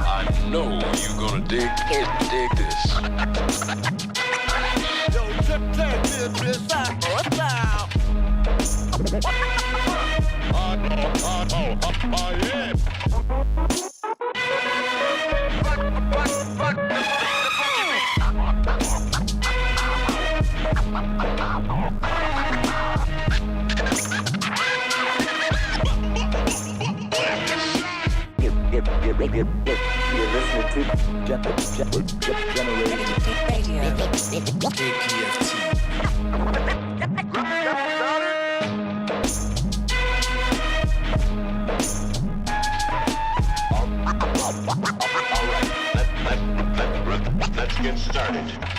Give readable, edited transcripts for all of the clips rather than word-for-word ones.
I know you're gonna dig this. Yo, check this out. Oh, yeah. You're listening to GenerAsian Radio. All right, let's get started.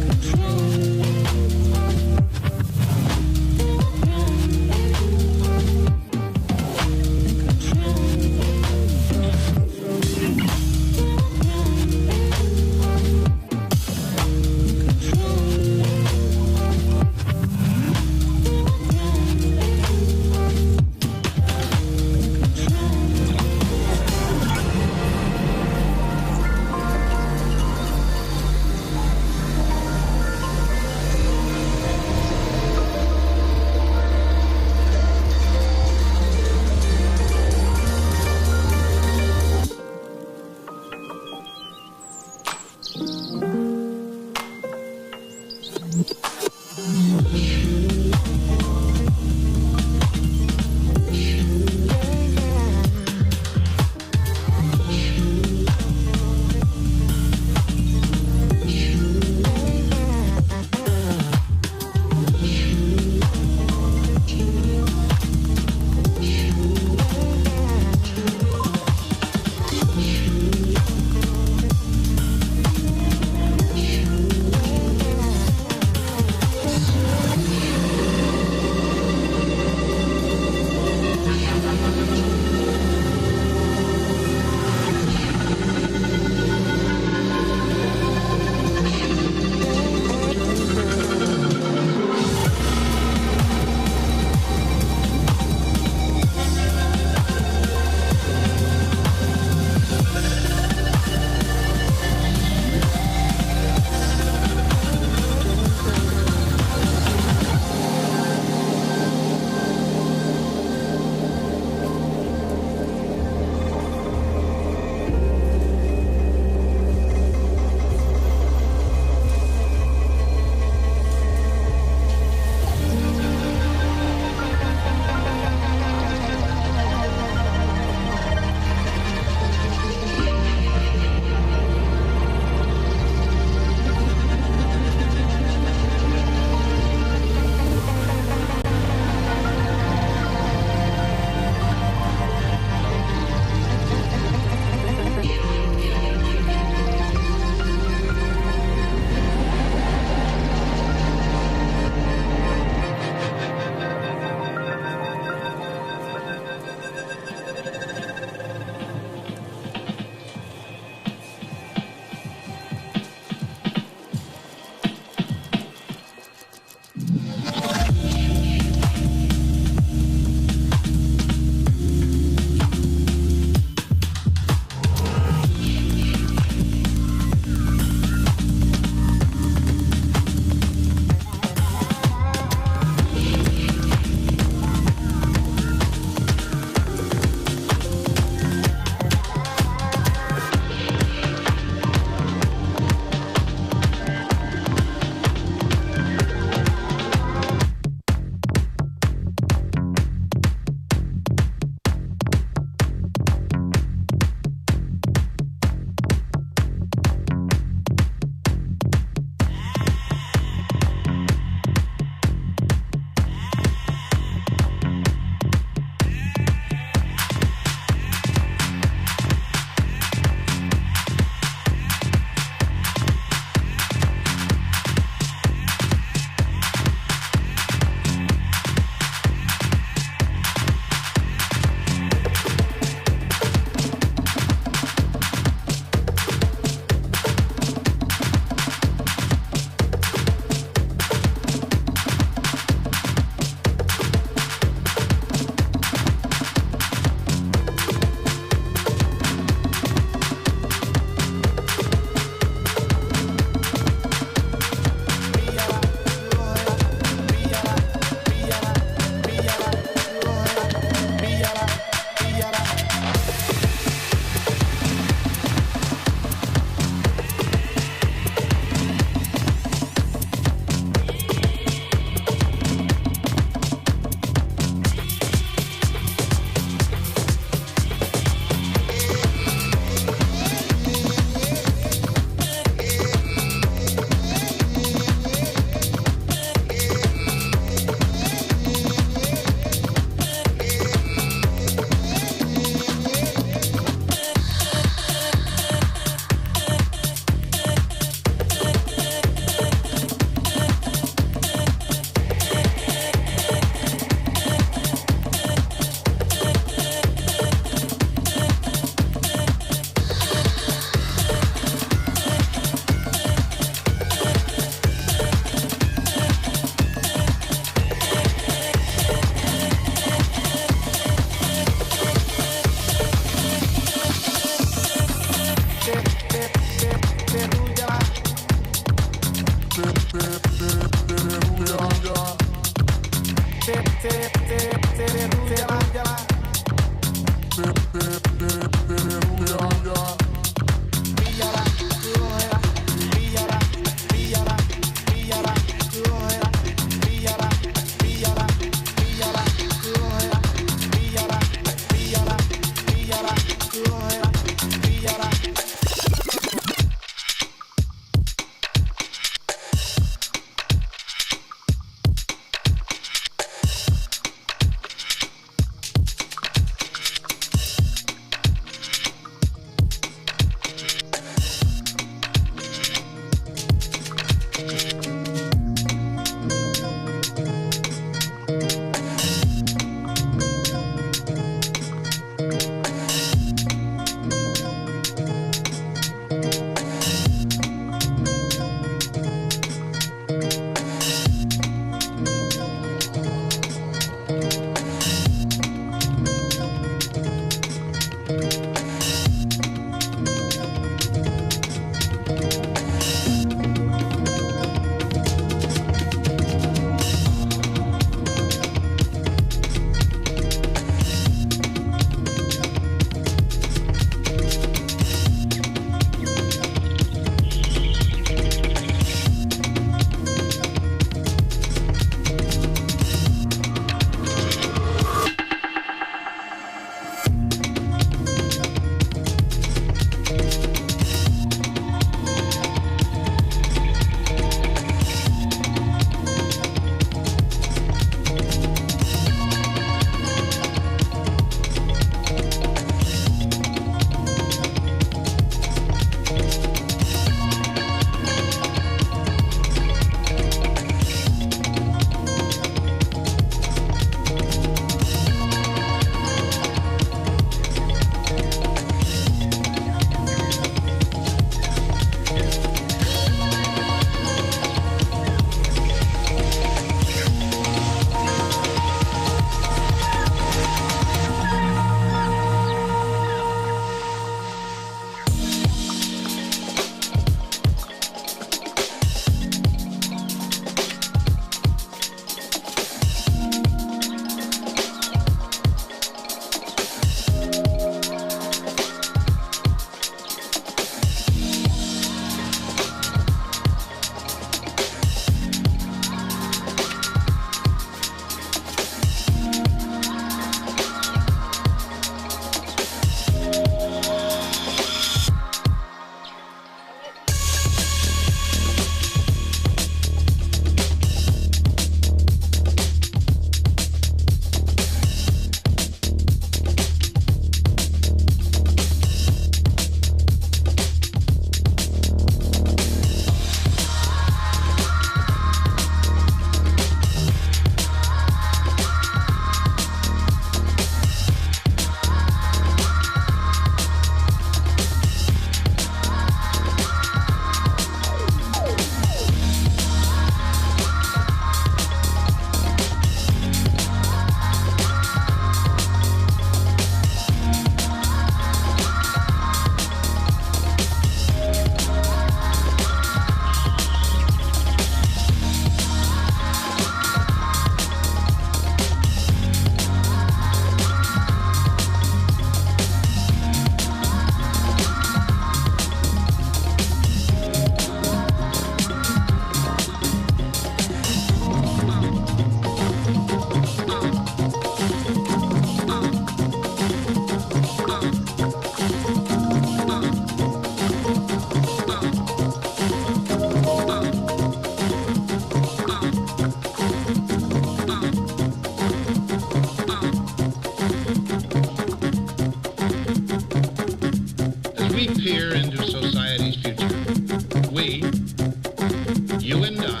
You and I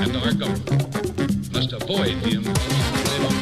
and our government must avoid the impulse to live on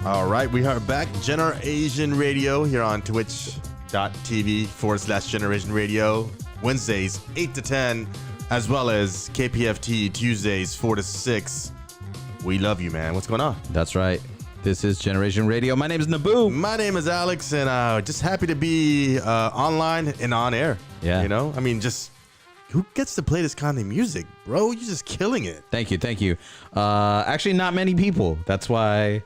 All right, we are back. GenerAsian Radio here on twitch.tv/GenerAsian Radio. Wednesdays, 8 to 10, as well as KPFT Tuesdays, 4 to 6. We love you, man. What's going on? That's right. This is GenerAsian Radio. My name is Naboo. My name is Alex, and just happy to be online and on air. Yeah. You know, I mean, just who gets to play this kind of music, bro? You're just killing it. Thank you. Actually, not many people. That's why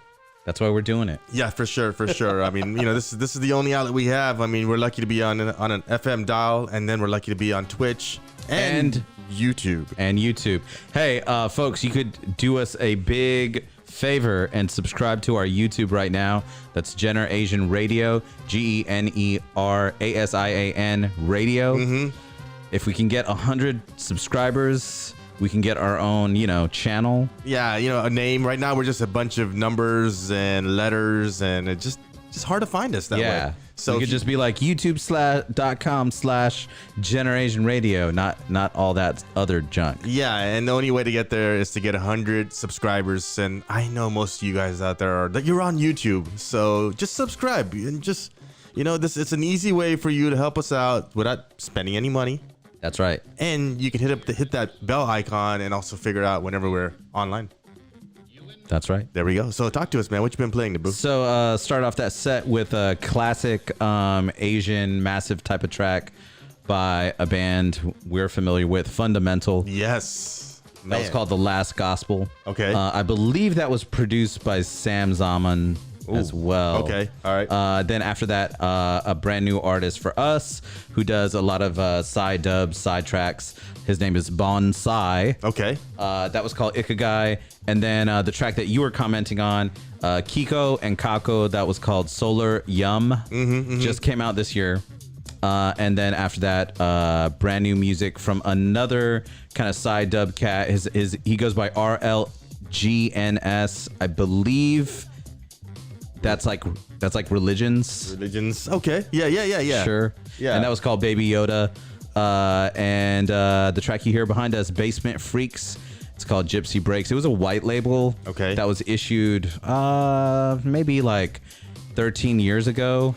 we're doing it. Yeah, for sure. I mean, you know, this is the only outlet we have. I mean, we're lucky to be on an FM dial, and then we're lucky to be on Twitch and YouTube. Hey, folks, you could do us a big favor and subscribe to our YouTube right now. That's GenerAsian Radio, GenerAsian Radio. Mm-hmm. If we can get 100 subscribers, we can get our own, channel. Yeah, a name. Right now, we're just a bunch of numbers and letters, and it's just hard to find us that way. So we could just be like youtube.com/GenerAsian Radio, not all that other junk. Yeah, and the only way to get there is to get 100 subscribers. And I know most of you guys out there you're on YouTube, so just subscribe and just, it's an easy way for you to help us out without spending any money. That's right. And you can hit that bell icon and also figure out whenever we're online. That's right. There we go. So talk to us, man. What you been playing, Naboo? So start off that set with a classic Asian massive type of track by a band we're familiar with, Fundamental. Yes. Man. That was called The Last Gospel. Okay. I believe that was produced by Sam Zaman as well. Okay. All right. Then after that, a brand new artist for us who does a lot of side dubs, side tracks. His name is Bonsai. Okay. That was called Ikigai. And then the track that you were commenting on, Kiko and Kako, that was called Solar Yum. Just came out this year. And then after that, brand new music from another kind of side dub cat. He goes by RLGNS, I believe. That's like religions. Okay. Yeah. Sure. Yeah. And that was called Baby Yoda. And the track you hear behind us, Basement Freaks. It's called Gypsy Breaks. It was a white label. Okay. That was issued maybe like 13 years ago.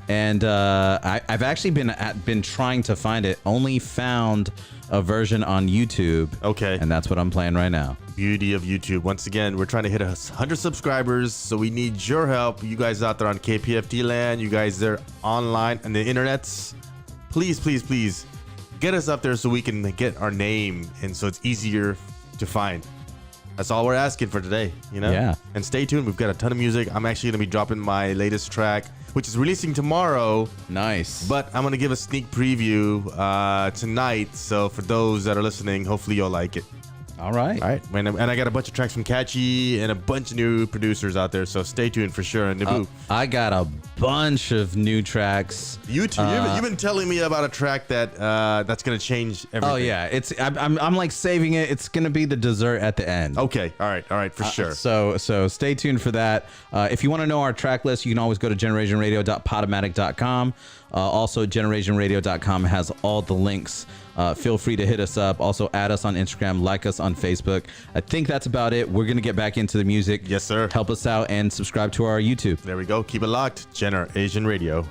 And I've actually been trying to find it. Only found a version on YouTube. Okay. And that's what I'm playing right now. Beauty of YouTube. Once again, we're trying to hit 100 subscribers, so we need your help. You guys out there on KPFT land, you guys there online and the internets, please get us up there so we can get our name and so it's easier to find. That's all we're asking for today, Yeah. And stay tuned. We've got a ton of music. I'm actually going to be dropping my latest track, which is releasing tomorrow. Nice. But I'm going to give a sneak preview tonight. So for those that are listening, hopefully you'll like it. All right. All right, and I got a bunch of tracks from Catchy and a bunch of new producers out there, so stay tuned for sure. And Naboo, I got a bunch of new tracks. you too. You've been telling me about a track that's gonna change everything. Oh yeah, I'm like saving it. It's gonna be the dessert at the end. Okay. All right, for sure. So stay tuned for that. If you want to know our track list, you can always go to GenerAsianRadio.podomatic.com. Also, GenerAsianRadio.com has all the links. Feel free to hit us up. Also, add us on Instagram, like us on Facebook. I think that's about it. We're going to get back into the music. Yes, sir. Help us out and subscribe to our YouTube. There we go. Keep it locked. GenerAsian Radio.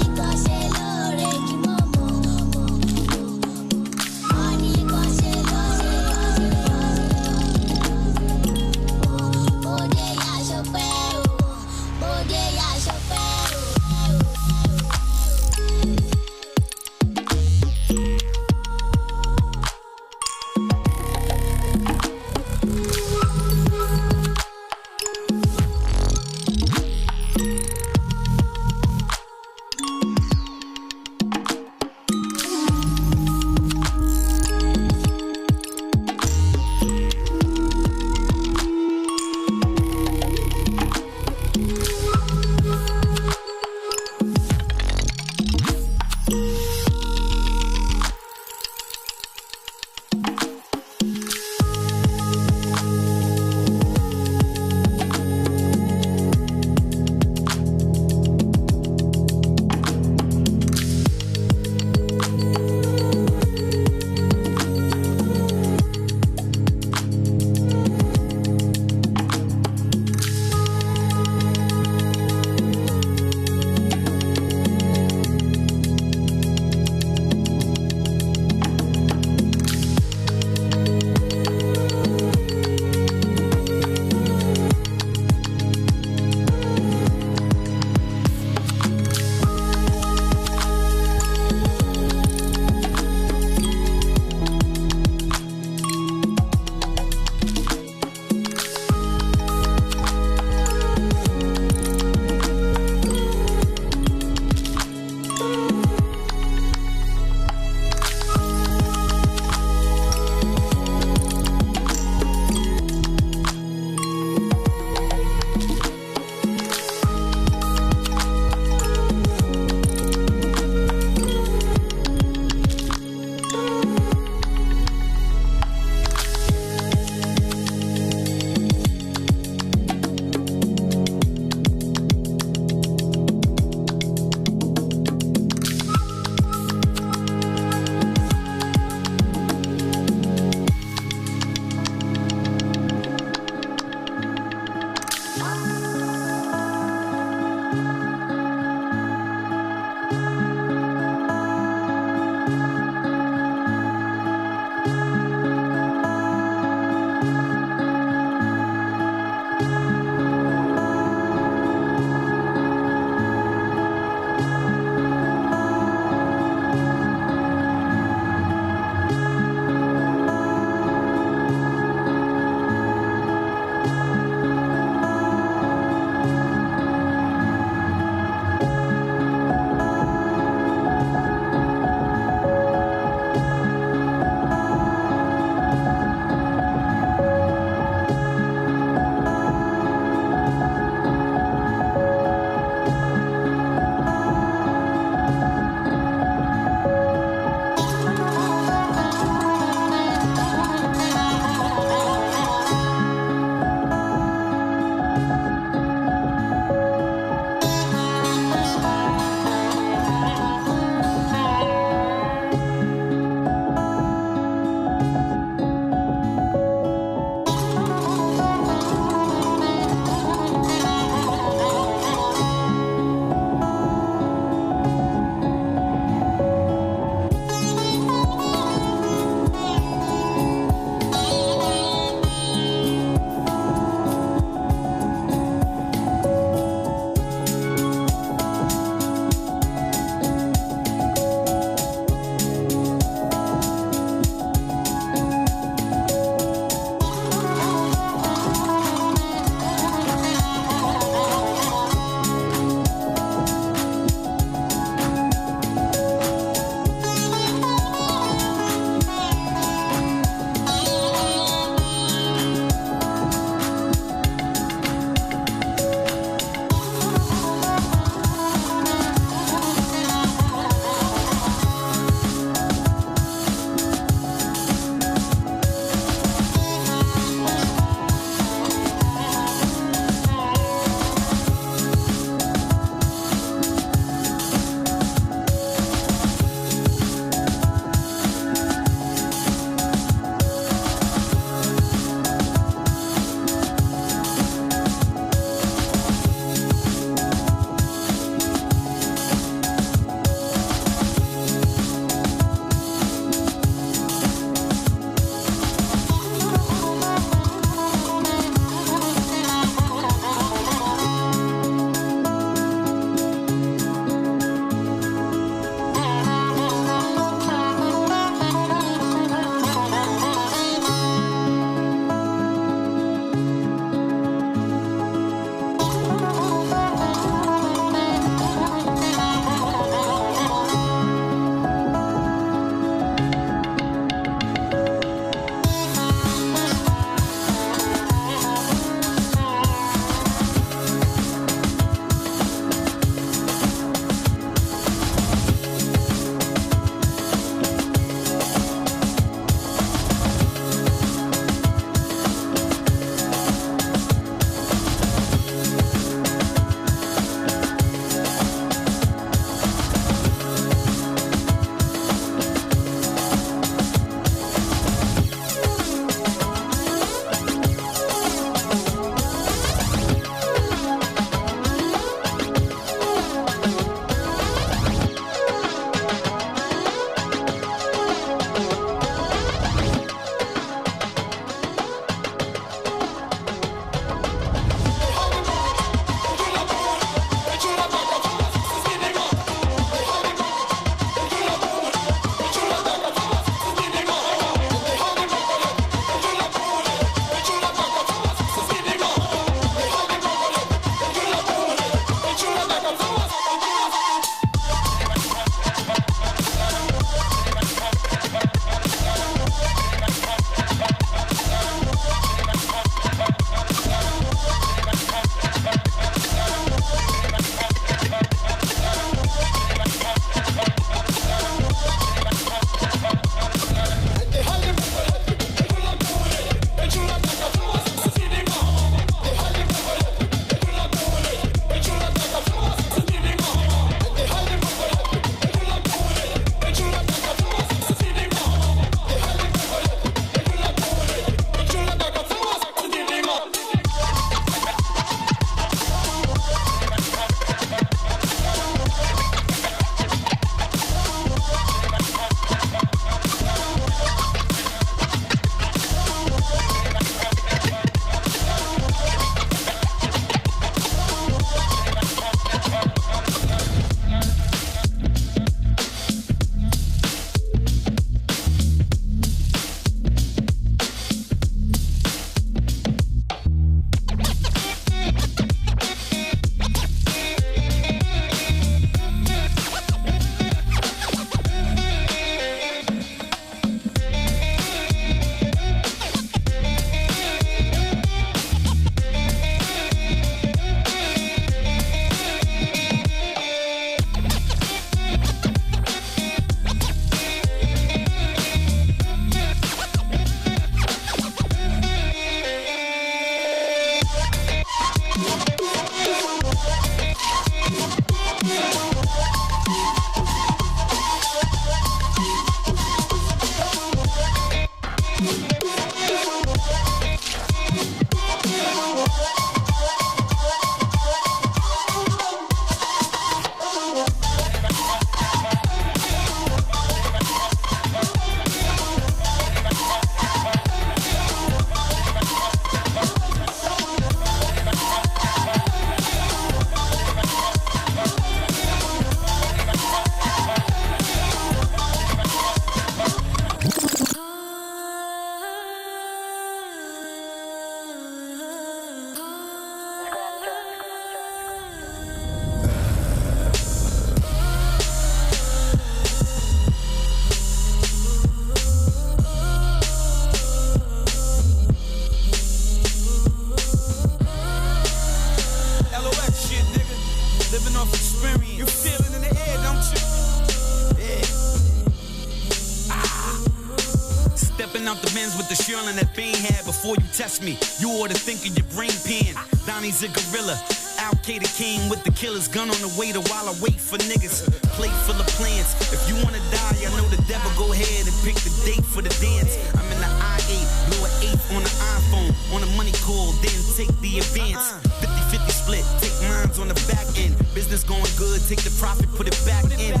the Sherlin that Bane had before you test me. You ought to think of your brain pan. Donnie's a gorilla. Al Qaeda king with the killer's gun on the waiter while I wait for niggas. Plate full of plans. If you wanna die, I know the devil. Go ahead and pick the date for the dance. I'm in the I-8, blow an 8 on the iPhone. On a money call, then take the advance. 50-50 split, take mines on the back end. Business going good, take the profit, put it back in.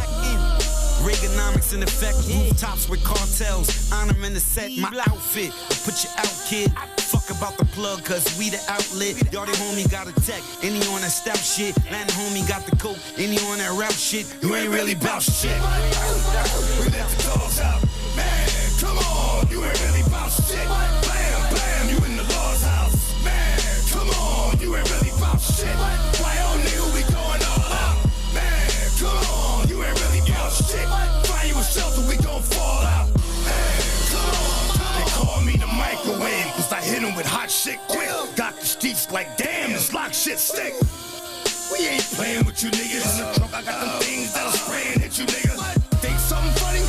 Reaganomics in effect, rooftops with cartels. Honor in the set, my outfit. Put you out, kid. Fuck about the plug, cause we the outlet. Y'all the homie got a tech, any on that stout shit. Land homie got the coke, any on that route shit. You ain't really bout shit. We let the dogs out. Man, come on, you ain't really bout shit. Blam, blam, you in the Lord's house. Man, come on, you ain't really bout shit. Why on nigga, we going all out. Man, come on, you ain't really bout shit. Find you a shelter, we gon' fall out. Man, come on. They call me the microwave, cause I hit them with hot shit quick. Got the streets like, damn, this lock shit stick. We ain't playing with you niggas. In the trunk, I got them things that'll spray and hit you niggas. Think something funny?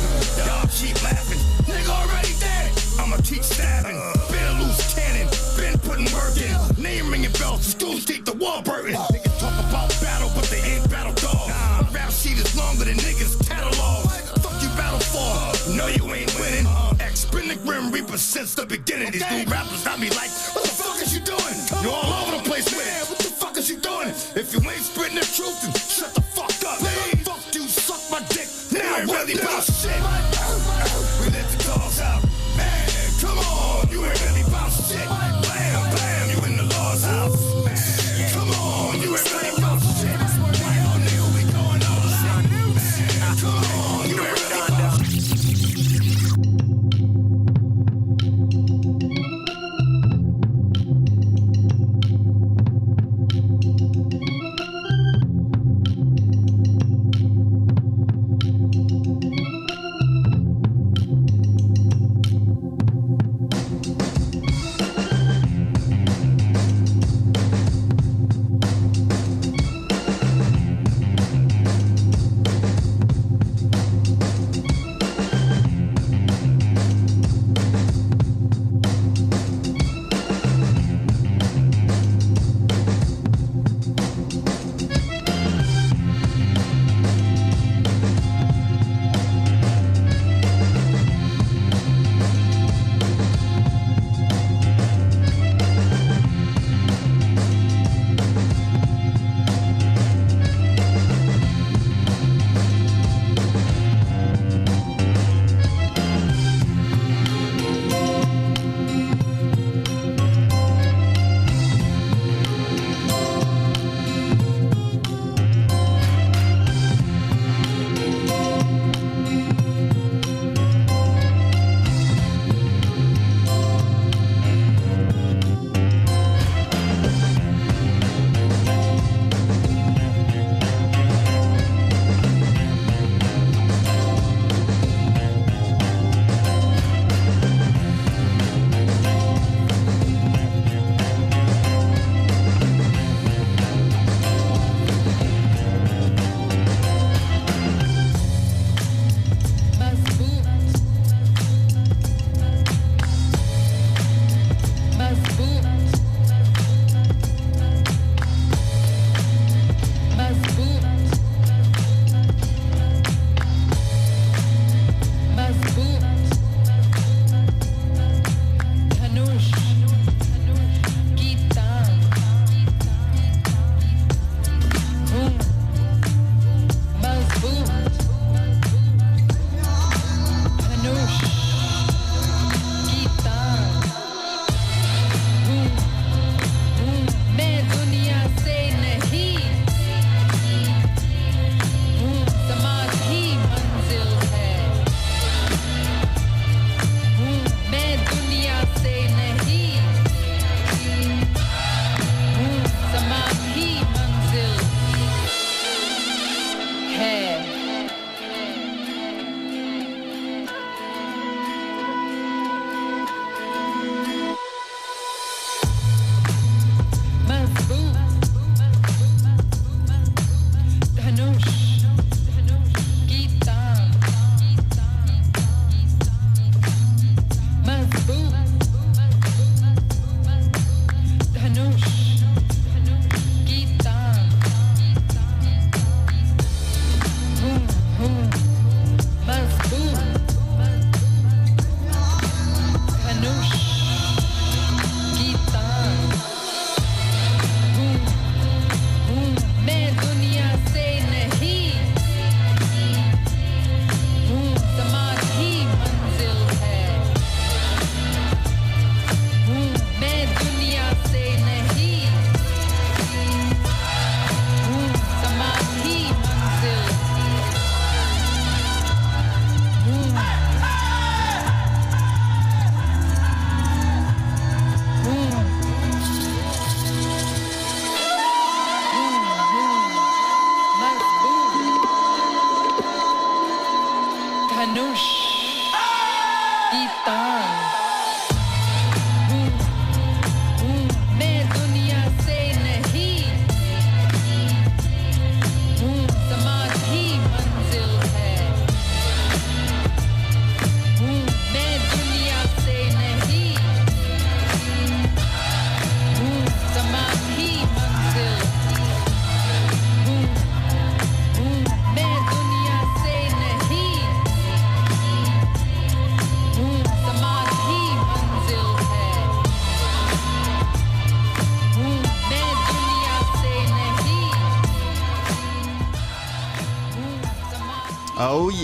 Y'all keep laughing. Nigga already dead. I'ma keep stabbing. Been a loose cannon. Been putting work in. Name ringing bells. The schools keep the wall burning. Niggas talk about battle, but they ain't battle dogs. My rap sheet is longer than niggas' catalog. Fuck you battle for. No, you ain't winning. Been the Grim Reaper since the beginning. These new rappers got me like, what the fuck is you doing? You're all over the place with it. What the fuck is you doing? If you ain't spitting the truth, then shut the fuck up. Fuck you, suck my dick. Now I'm really about shit. We let the dogs out. Man, come on, you ain't really about shit. Blam, blam, you in the Lord's house. Man, come on, you ain't really about shit. Why on nigga, we going all out. Man, come on, you ain't really about shit.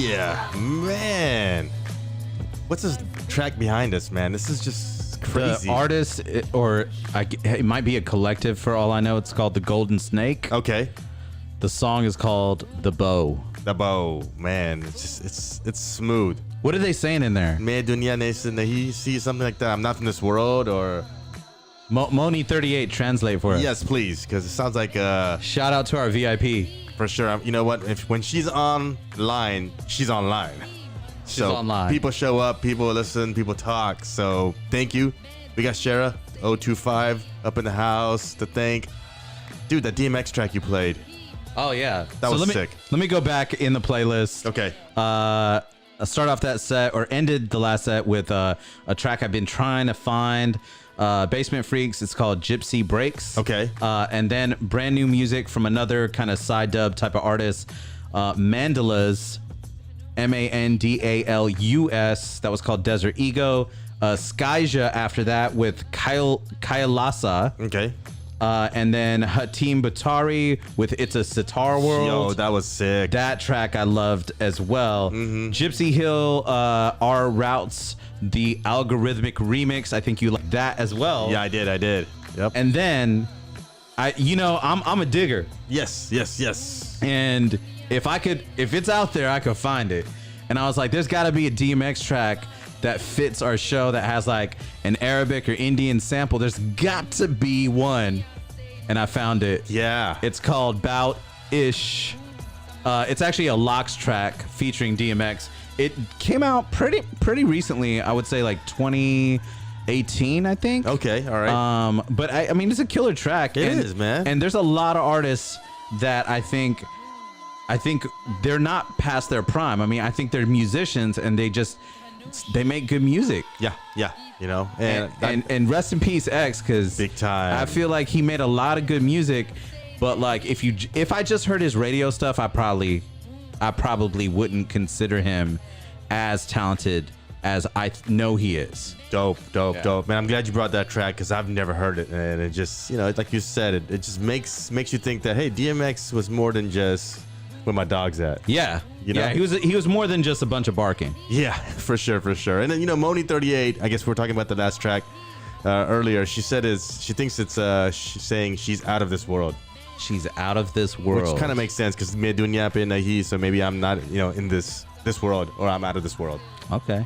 yeah, man. What's this track behind us, man? This is just crazy. The artist, it might be a collective for all I know. It's called The Golden Snake. Okay. The song is called The Bow. The Bow, man. It's smooth. What are they saying in there? Me dunya nahi see something like that. I'm not from this world, or Moni38, translate for us. yes, please, because it sounds like Shout out to our VIP. for sure. You know what? When she's online, she's online. She's online. People show up, people listen, people talk. So thank you. We got Shara 025 up in the house to thank. Dude, that DMX track you played. Oh yeah, That was sick. Let me go back in the playlist. Okay. I start off that set, or ended the last set with a track I've been trying to find. Basement Freaks. It's called Gypsy Breaks. Okay. And then brand new music from another kind of side dub type of artist, Mandalas, Mandalus. That was called Desert Ego. Skyja after that with Kailasa. Okay. And then Hatim Batari with It's a Sitar World. Yo, that was sick. That track I loved as well. Gypsy Hill, Our Routes, the algorithmic remix. I think you like that as well. Yeah, I did. Yep. And then I'm a digger. Yes. And if it's out there, I could find it. And I was like, there's got to be a DMX track that fits our show that has like an Arabic or Indian sample. There's got to be one. And I found it. Yeah. It's called Bout Ish. It's actually a Locks track featuring DMX. It came out pretty recently. I would say like 2018, I think. Okay, all right. But I mean, it's a killer track. It is, man. And there's a lot of artists that I think they're not past their prime. I mean, I think they're musicians and they make good music. Yeah. You know, And rest in peace, X, because Big time. I feel like he made a lot of good music. But like, if I just heard his radio stuff, I probably wouldn't consider him as talented as I know he is. Dope. Man, I'm glad you brought that track because I've never heard it, and it just, like you said, it just makes you think that, hey, DMX was more than just where my dog's at. Yeah. You know? Yeah, he was more than just a bunch of barking. Yeah, for sure. And then, Moni38, I guess we were talking about the last track earlier. She said she thinks it's she's saying she's out of this world. She's out of this world. Which kind of makes sense because me dunya pe nahi, so maybe I'm not, in this world, or I'm out of this world. Okay.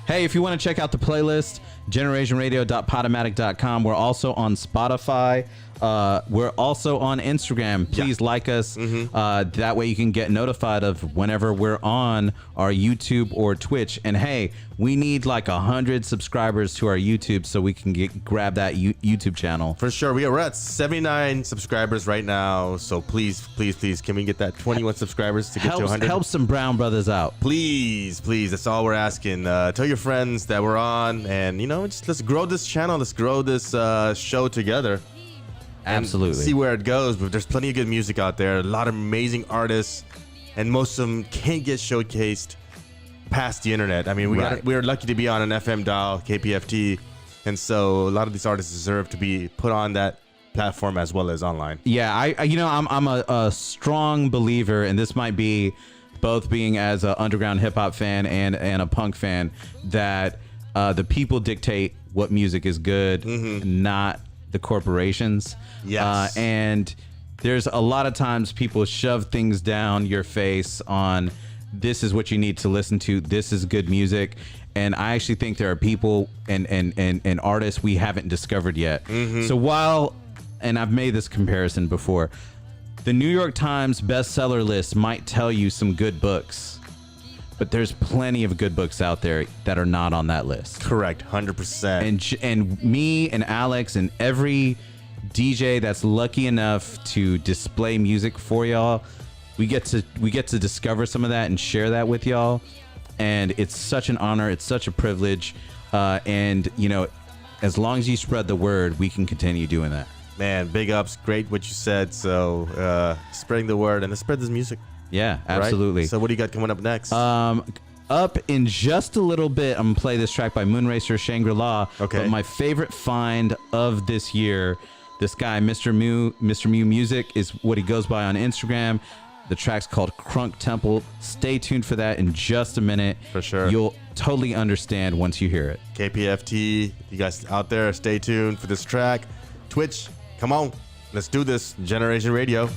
Hey, if you want to check out the playlist, GenerAsianRadio.podomatic.com. We're also on Spotify. We're also on Instagram. Please like us. That way you can get notified of whenever we're on our YouTube or Twitch. And hey, we need like 100 subscribers to our YouTube so we can grab that YouTube channel. For sure. We're at 79 subscribers right now. So please, can we get that 21 subscribers to get to 100? Help some brown brothers out. Please. That's all we're asking. Tell your friends that we're on, and just let's grow this channel. Let's grow this show together. Absolutely. See where it goes. But there's plenty of good music out there. A lot of amazing artists, and most of them can't get showcased past the internet. I mean, we're lucky to be on an FM dial, KPFT, and so a lot of these artists deserve to be put on that platform as well as online. Yeah, I'm a strong believer, and this might be both being as an underground hip hop fan and a punk fan, that the people dictate what music is good, not the corporations. Yes. And there's a lot of times people shove things down your face on, this is what you need to listen to, this is good music. And I actually think there are people and artists we haven't discovered yet. So while, and I've made this comparison before, the New York Times bestseller list might tell you some good books, but there's plenty of good books out there that are not on that list. Correct, 100%. And me and Alex and every DJ that's lucky enough to display music for y'all, we get to discover some of that and share that with y'all. And it's such an honor, it's such a privilege. And as long as you spread the word, we can continue doing that. Man, big ups. Great what you said. So spreading the word and let's spread this music. Yeah, absolutely. Right? So what do you got coming up next? Up in just a little bit, I'm gonna play this track by Moonracer Shangri-La. Okay. But my favorite find of this year, this guy, Mr. Mew Music, is what he goes by on Instagram. The track's called Crunk Temple. Stay tuned for that in just a minute. For sure. You'll totally understand once you hear it. KPFT, you guys out there, stay tuned for this track. Twitch, come on. Let's do this. GenerAsian Radio.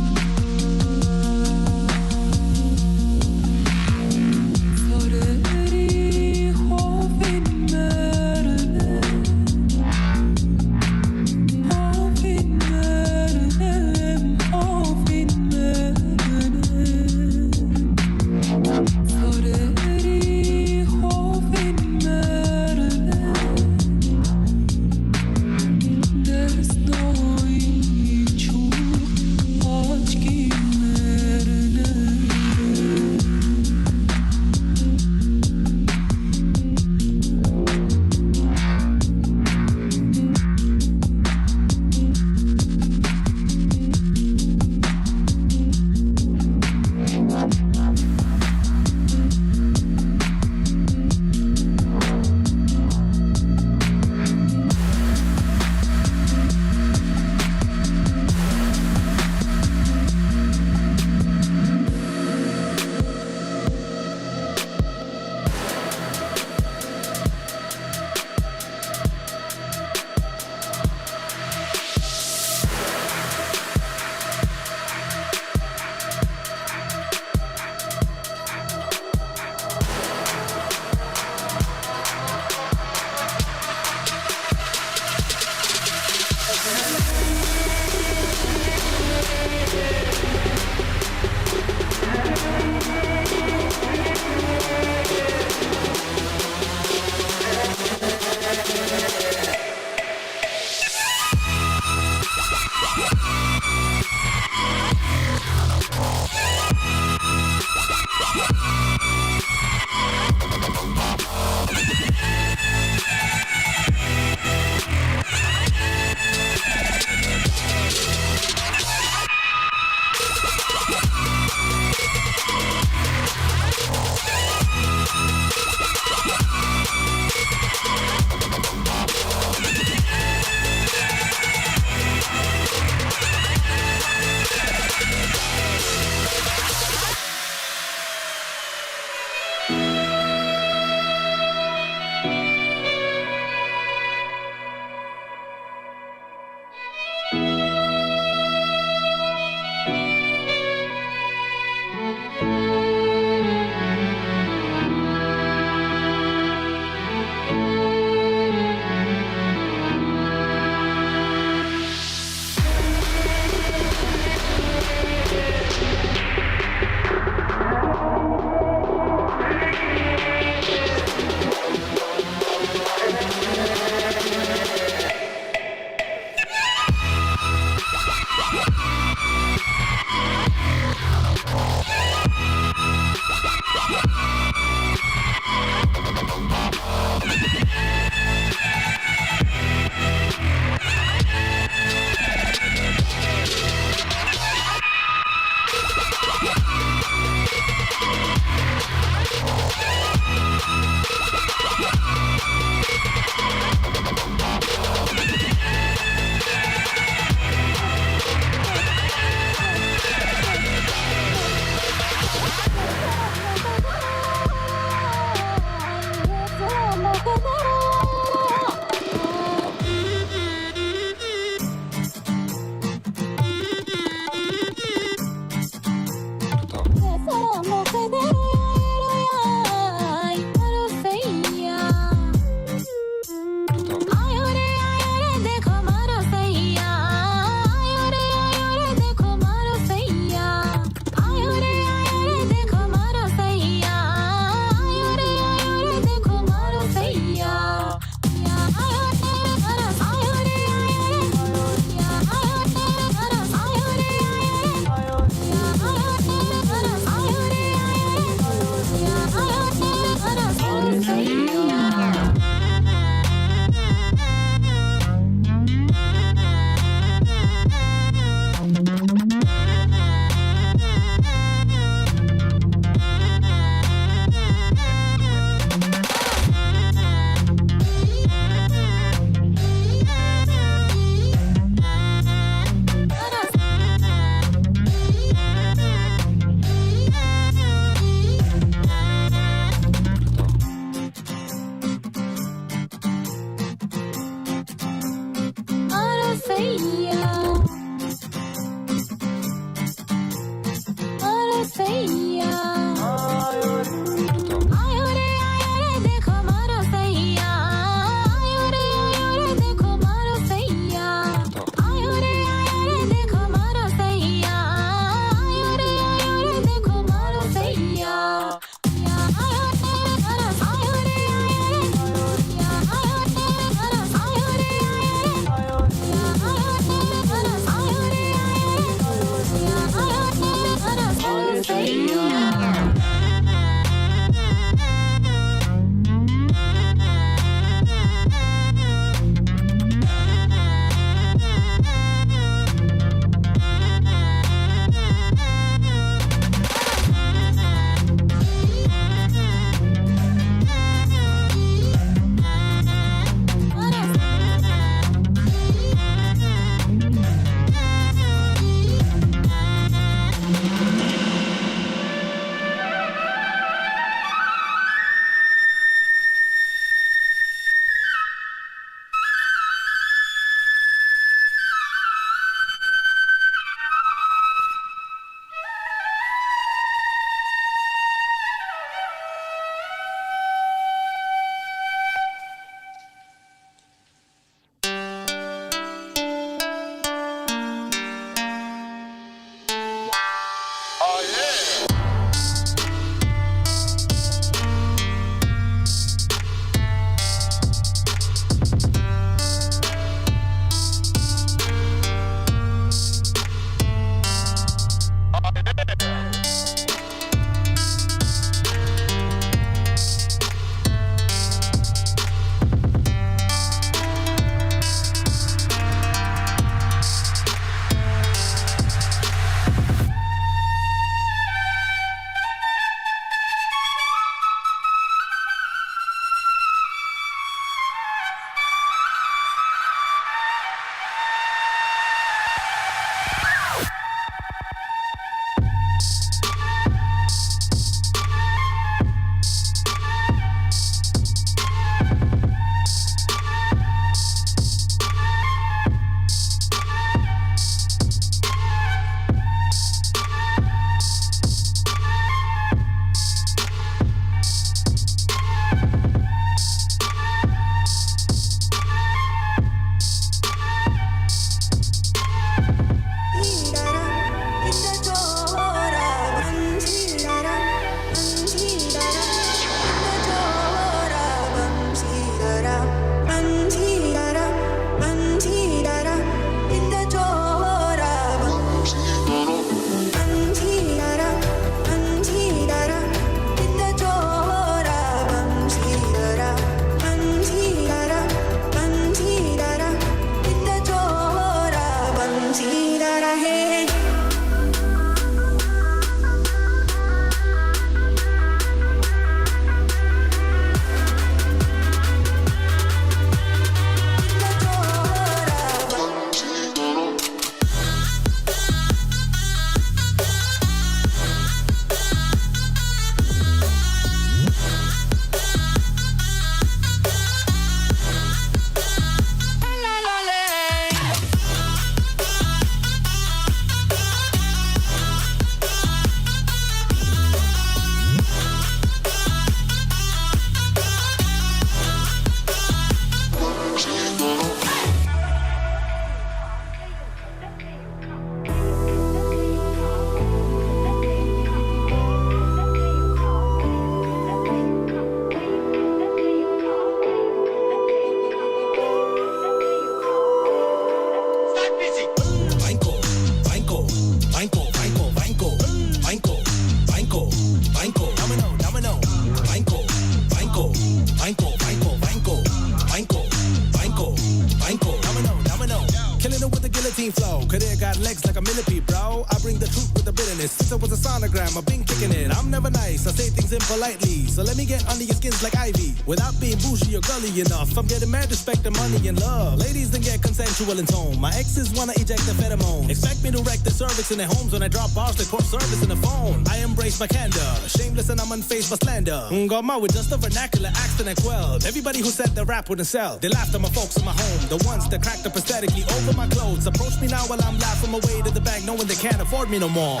like a millipede, bro. I bring the truth with the bitterness. Since I was a sonogram, I've been kicking it. I'm never nice, I say things impolitely. So let me get under your skins like ivy. Without being bougie or gully enough, I'm getting mad respect and money and love. Ladies then get consensual in tone. My exes wanna eject the pheromone. Expect me to wreck the cervix in their homes when I drop bars like poor service in the phone. I embrace my candor, shameless and I'm unfazed by slander. Got my with just a vernacular accent and quelled. Everybody who said the rap wouldn't sell, they laughed at my folks in my home. The ones that cracked up aesthetically over my clothes approach me now while I'm laughing my way to the bank, knowing they can't afford me no more.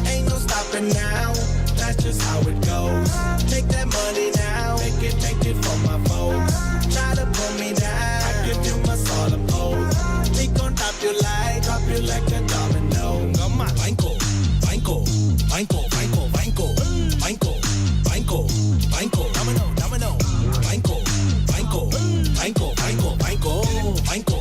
Ain't no stopping now, that's just how it goes. Make that money now, make it for my folks. Try to pull me down, I give you my solid pose. We gon' drop you like a domino. Come on, Banco, Banco, Banco, Banco, Banco, Banco, Banco, Banco, domino, domino, Banco, Banco, Banco, Banco, Banco, Banco,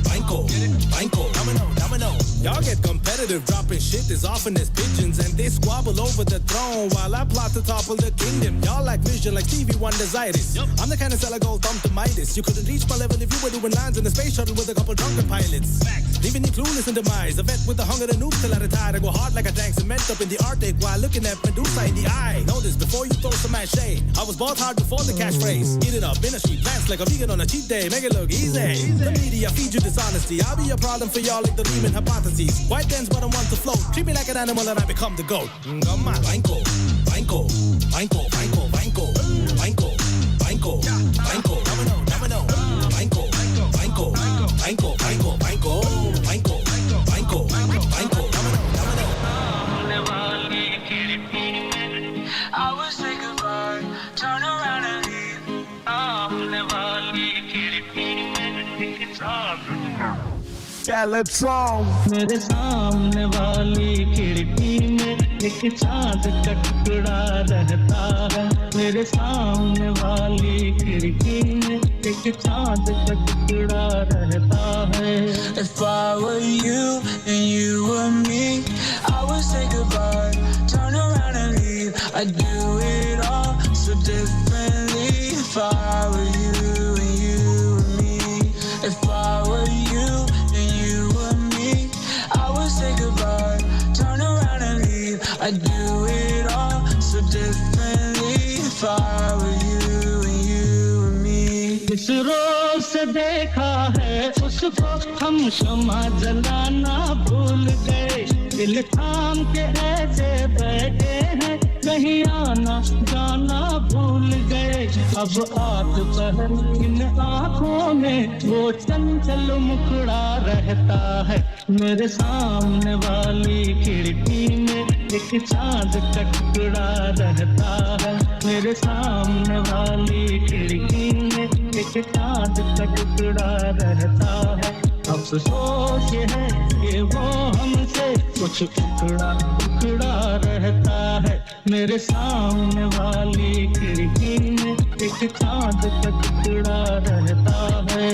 Banco, Banco, domino, domino. Y'all get competitive, dropping shit as often as pigeons, and they squabble over the throne while I plot to topple the kingdom. Y'all like vision like Stevie Wonder's itis. I'm the kind of seller gold thumb to Midas. You couldn't reach my level if you were doing lines in a space shuttle with a couple drunken pilots. Leaving you clueless in demise. A vet with a hunger to noob till I retire. I go hard like a tank cement up in the Arctic while looking at Medusa in the eye. Know this before you throw some mad shade. I was bought hard before the catchphrase. Eat it up in a street, plants like a vegan on a cheat day. Make it look easy. The media feed you dishonesty. I'll be a problem for y'all like the Riemann hypotheses. White dance but I want to float. Treat me like an animal and I become the goat. Come on, Banco, Banco, Banco, Banco, Banco, Banco, Banco, Banco, domino, domino, Banco, Banco, Banco, Banco, Banco, Banco, Banco, Banco, domino, domino. I will say goodbye, turn around and leave. Calypso. मेरे सामने वाली खिड़की में एक चांद का टुकड़ा रहता है. मेरे सामने वाली खिड़की में एक चांद का टुकड़ा रहता है. If I were you and you were me, I would say goodbye, turn around and leave. I'd do it all so differently. If I were you and you were me, if I were you and you were me, I would say goodbye, turn around and leave. I'd do it all so differently. If I were you and you were me. जिस रोज से देखा है उसको हम शमा जलाना भूल गए. दिल थाम के ऐसे बैठे हैं कहीं आना जाना भूल गए. अब आग पहर इन आँखों में वो चंचल मुखड़ा रहता है. मेरे सामने वाली खिड़की में एक चांद का टुकड़ा रहता है. मेरे सामने वाली खिड़की में एक चांद का टुकड़ा रहता है. अफसोस ये है कि वो हमसे कुछ टुकड़ा टुकड़ा रहता है. मेरे सामने वाली खिड़की में एक चांद का टुकड़ा रहता है.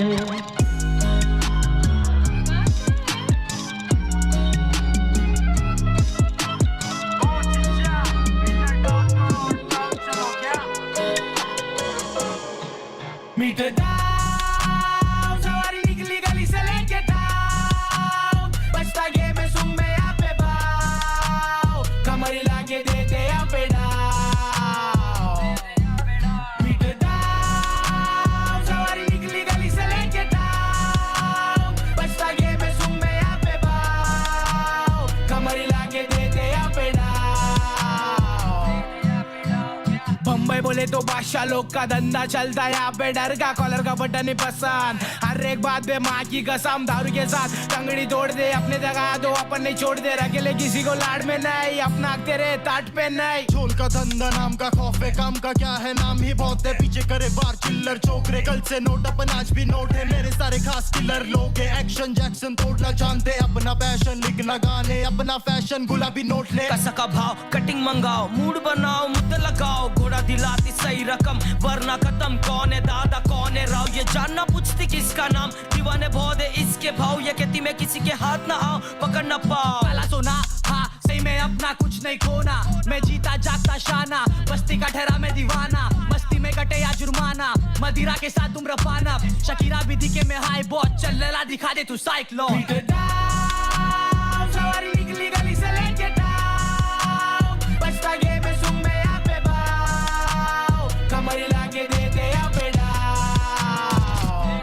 Meet the down, सवारी निकली गली से लेके down. बचता ये मैं सुन में यहाँ पे बाव, कमरी लाके देते यहाँ पे down. Meet the down, सवारी निकली गली से लेके down. बचता ये मैं सुन में यहाँ पे बाव, कमरी लाके देते यहाँ पे down. बम्बई बोले तो बादशाह लोग का धंधा चलता है यहाँ पे. डर का कॉलर का बटन ही पसंद, हर एक बात पे माँ की कसम. दारू के साथ टंगड़ी तोड़ दे, अपने जगह दो अपन नहीं छोड़ दे. अकेले किसी को लाड में नहीं, अपना तेरे ताट पे नहीं. झोल का धंधा नाम का खौफ है, काम का क्या है नाम ही बहुत है. पीछे करे बार चिल्लर चोकरे, कल से नोट अपन आज भी नोट है. मेरे सारे खास किलर लोग है, एक्शन जैक्सन तोड़ना जानते. अपना पैशन लिखना गाने, अपना फैशन गुलाबी नोट ले. कसा का भाव कटिंग मंगाओ, मूड बनाओ, मुद्दा लगाओ. घोड़ा दिलाती सही रकम वरना खत्म. कौन है दादा कौन है राव ये जानना पूछती किसका नाम. दीवाने बहुत है इसके भाव, ये कहती मैं किसी के हाथ ना आओ पकड़ ना पाओ. पहला सोना हाँ सही में अपना कुछ नहीं खोना. मैं जीता जागता शाना, बस्ती का ठहरा मैं दीवाना. मस्ती में कटे या जुर्माना, मदिरा के साथ तुम रफाना. शकीरा भी दिखे में हाई बहुत चल लला दिखा दे तू साइक्लोन. सवारी निकली गली से लेके टाउन बचता गेम में सुम में यहाँ पे बाव कमर हिला के देते यहाँ पे डाउन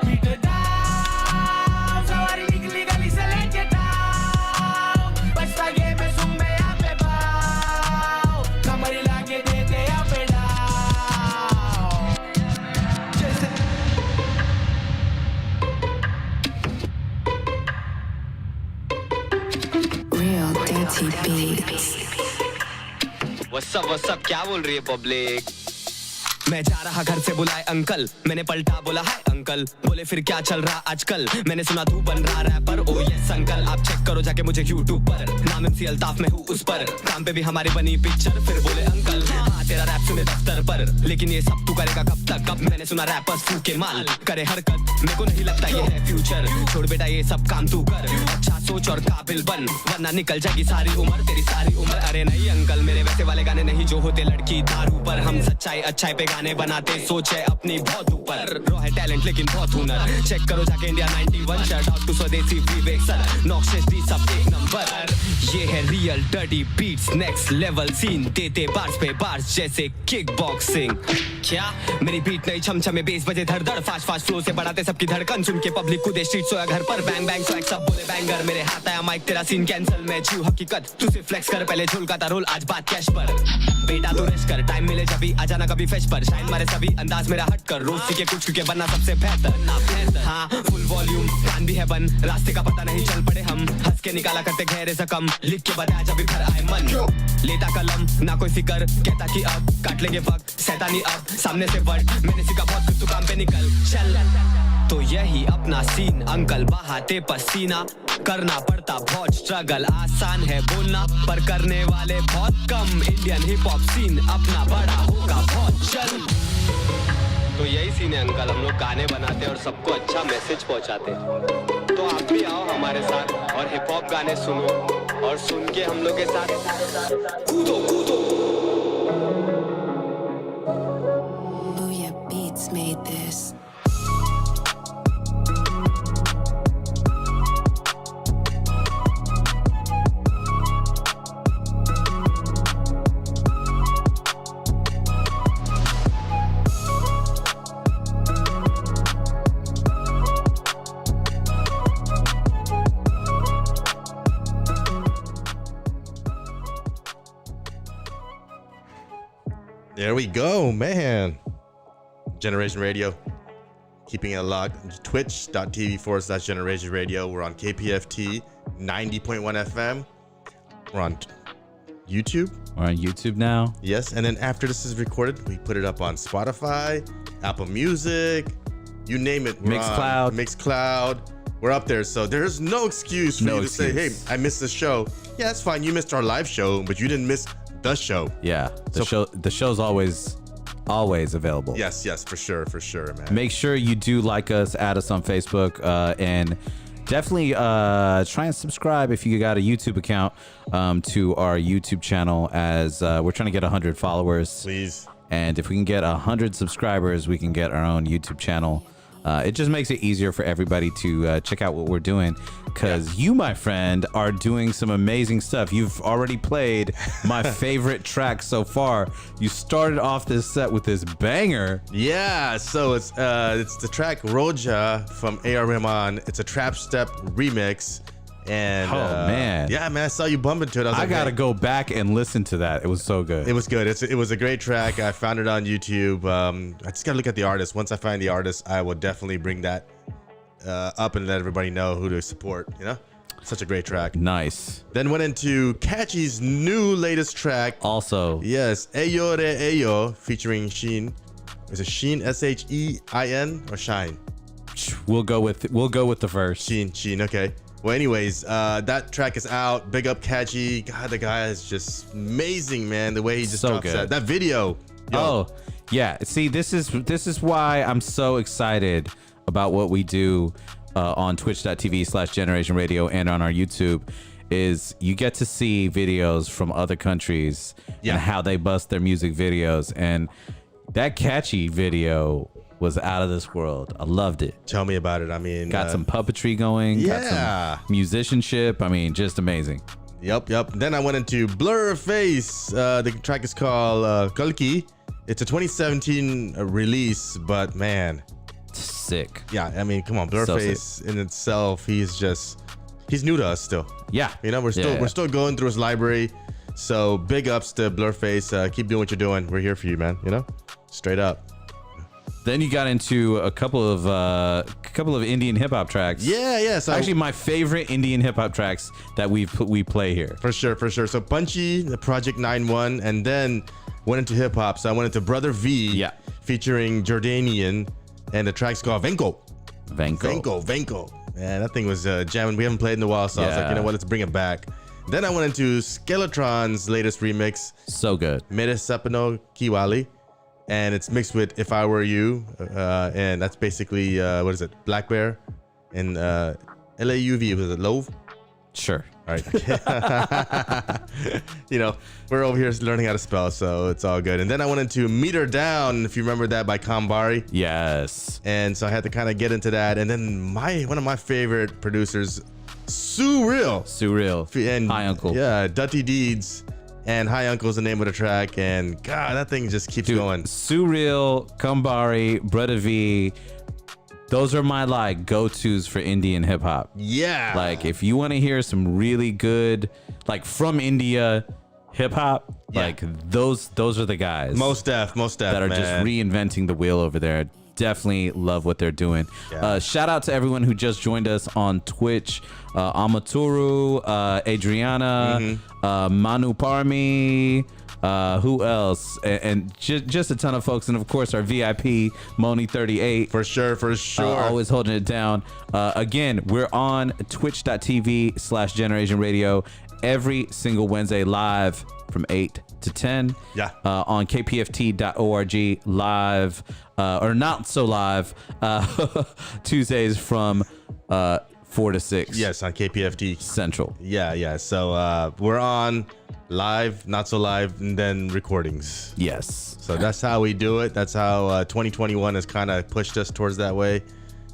बीट डाउन सवारी निकली गली से लेके टाउन बचता गेम में सुम में यहाँ पे बाव कमर हिला के देते यहाँ पे down Real dirty beats. What's up क्या बोल रही है पब्लिक मैं जा रहा घर से बुलाए अंकल मैंने पलटा बोला हाय अंकल बोले फिर क्या चल रहा आजकल मैंने सुना तू बन रहा रैपर ओ यस अंकल आप चेक करो जाके मुझे YouTube पर नाम MC अल्ताफ में हूँ उस पर काम पे भी हमारी बनी पिक्चर फिर बोले अंकल हाँ तेरा रैप सुने दफ्तर पर लेकिन ये सब तू करेगा कब तक अब मैंने सुना रैपर्स फूके माल करे हरकत मेरे को नहीं लगता ये है फ्यूचर छोड़ बेटा ये सब काम तू कर अच्छा सोच और काबिल बन वरना निकल जाएगी सारी उम्र तेरी सारी उम्र अरे नहीं अंकल मेरे वैसे वाले गाने नहीं जो होते लड़की दारू पर हम सच्चाई अच्छाई पे गाने बनाते सोच है अपनी बहुत ऊपर रो है टैलेंट लेकिन बहुत हुनर चेक करो जाके इंडिया 91 शट आउट टू स्वदेशी विवेक सर नॉक्शेस दी सब एक नंबर ये है real dirty beats next level scene देते बार्स पे बार्स जैसे किक बॉक्सिंग क्या मेरी बीट नहीं छमछमे बेस बजे धड़ धड़ फास्ट फास्ट फ्लो से बढ़ाते सबकी धड़कन सुन के पब्लिक कूदे स्ट्रीट सोया घर पर बैंग बैंग स्वैग सब बोले बैंगर मेरे हाथ आया माइक तेरा सीन कैंसिल मैं जीव हकीकत तू सिर्फ फ्लेक्स कर पहले झोल का था रोल आज बात कैश पर बेटा तू रेस्ट कर टाइम मिले जब भी आ जाना कभी फेस पर शाइन मारे सभी अंदाज मेरा हट कर रोज सीखे कुछ के बनना सबसे बेहतर हाँ फुल वॉल्यूम कान भी है बन रास्ते का पता नहीं चल पड़े हम हंस के निकाला करते गहरे जख्म लिख के बताया जब भी घर आए मन लेता कलम ना कोई फिकर कहता कि अब काट लेंगे वक्त सैतानी अब सामने से वर्ड मैंने सीखा बहुत कुछ तू काम पे निकल चल तो यही अपना सीन अंकल बहाते पसीना करना पड़ता बहुत स्ट्रगल आसान है बोलना पर करने वाले बहुत कम इंडियन हिप हॉप सीन अपना बड़ा होगा बहुत जल्द तो यही सीन है अंकल हम लोग गाने बनाते और सबको अच्छा मैसेज पहुंचाते तो आप भी आओ हमारे साथ और हिप हॉप गाने सुनो और सुन के हम लोग के साथ कूदो कूदो Booyah Beats made this. There we go, man. GenerAsian Radio. Keeping it locked. Twitch.tv/GenerAsian Radio. We're on KPFT 90.1 FM. We're on YouTube. We're on YouTube now. Yes. And then after this is recorded, we put it up on Spotify, Apple Music, you name it. Mixcloud. We're up there. So there's no excuse for you to say, hey, I missed the show. Yeah, it's fine. You missed our live show, but you didn't miss the show. Yeah. The show's always available. Yes, for sure, man. Make sure you do like us, add us on Facebook, and definitely try and subscribe if you got a YouTube account to our YouTube channel, as we're trying to get 100 followers. Please. And if we can get 100 subscribers, we can get our own YouTube channel. It just makes it easier for everybody to check out what we're doing, because you, my friend, are doing some amazing stuff. You've already played my favorite track so far. You started off this set with this banger. Yeah, so it's the track Roja from A.R. Rahman. It's a trap step remix. And man, yeah, man, I saw you bumping to it. I gotta go back and listen to that. It was so good. It was good. It was a great track. I found it on YouTube. I just gotta look at the artist. Once I find the artist, I will definitely bring that up and let everybody know who to support. You know, such a great track. Nice. Then went into Catchy's new latest track. Also, yes, Ayo Re Ayo featuring Sheen. Is it Sheen? SHEIN or Shine? We'll go with the first. Sheen. Okay. Well, anyways, that track is out. Big up Catchy. God, the guy is just amazing, man. The way he just drops that video. Yo. Oh, yeah. See, this is why I'm so excited about what we do on twitch.tv/GenerAsian Radio and on our YouTube. Is you get to see videos from other countries and how they bust their music videos. And that Catchy video was out of this world. I loved it. Tell me about it. I mean, got some puppetry going. Yeah. Got some musicianship. I mean, just amazing. Yep. Then I went into Blur Face. The track is called Kalki. It's a 2017 release, but man, sick. Yeah, I mean, come on, Blur Face in itself, he's new to us still. Yeah. You know, we're still going through his library. So big ups to Blur Face. Keep doing what you're doing. We're here for you, man. You know, straight up. Then you got into a couple of Indian hip hop tracks. Yeah. So actually, my favorite Indian hip hop tracks that we play here. For sure. So Punchy, the Project 9-1, and then went into hip hop. So I went into Brother V, featuring Jordanian, and the track's called Venko. Man, that thing was jamming. We haven't played in a while, so I was like, you know what? Let's bring it back. Then I went into Skeletron's latest remix. So good. Mere Sapno Kiwali. And it's mixed with If I Were You. And that's basically, what is it? Black Bear and LAUV. Was it Love? Sure. All right. You know, we're over here learning how to spell, so it's all good. And then I went into Meter Down, if you remember that, by Kambari. Yes. And so I had to kind of get into that. And then one of my favorite producers, Surreal. And Hi Uncle. Yeah, Dutty Deeds. And Hi Uncle's the name of the track. And God, that thing just keeps going. Surreal, Kambari, Brother V. Those are my like go-tos for Indian hip hop. Yeah. Like if you want to hear some really good, like from India hip hop, like those are the guys. Most def, that are man. just reinventing the wheel over there. Definitely love what they're doing. Yeah. Shout out to everyone who just joined us on Twitch. Amaturu, Adriana, Manu Parmi. Who else? And just a ton of folks, and of course our VIP Moni38. For sure. Always holding it down. Again, we're on twitch.tv/GenerAsian Radio every single Wednesday live from 8 to 10. Yeah. On kpft.org live, or not so live, Tuesdays from 4 to 6. Yes, on KPFT Central. Yeah. So we're on live, not so live, and then recordings. Yes. So that's how we do it. That's how 2021 has kind of pushed us towards that way.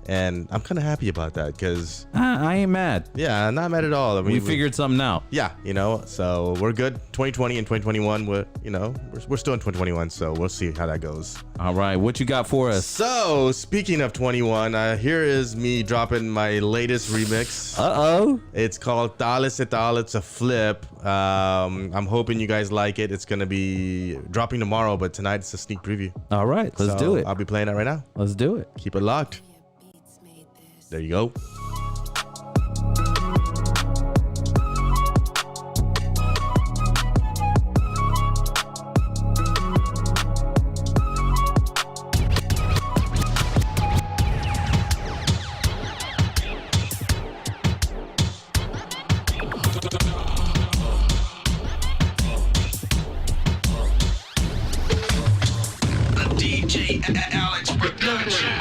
And I'm kind of happy about that because I ain't mad. Yeah, not mad at all. I mean, we figured something out. Yeah, you know, so we're good. 2020 and 2021, we're still in 2021, so we'll see how that goes. All right, what you got for us? So speaking of 21, here is me dropping my latest remix. It's called Tal Se Tal. It's a flip. I'm hoping you guys like it. It's gonna be dropping tomorrow, but tonight it's a sneak preview. All right, let's do it. I'll be playing that right now. Let's do it. Keep it locked. There you go. DJ Alex Production.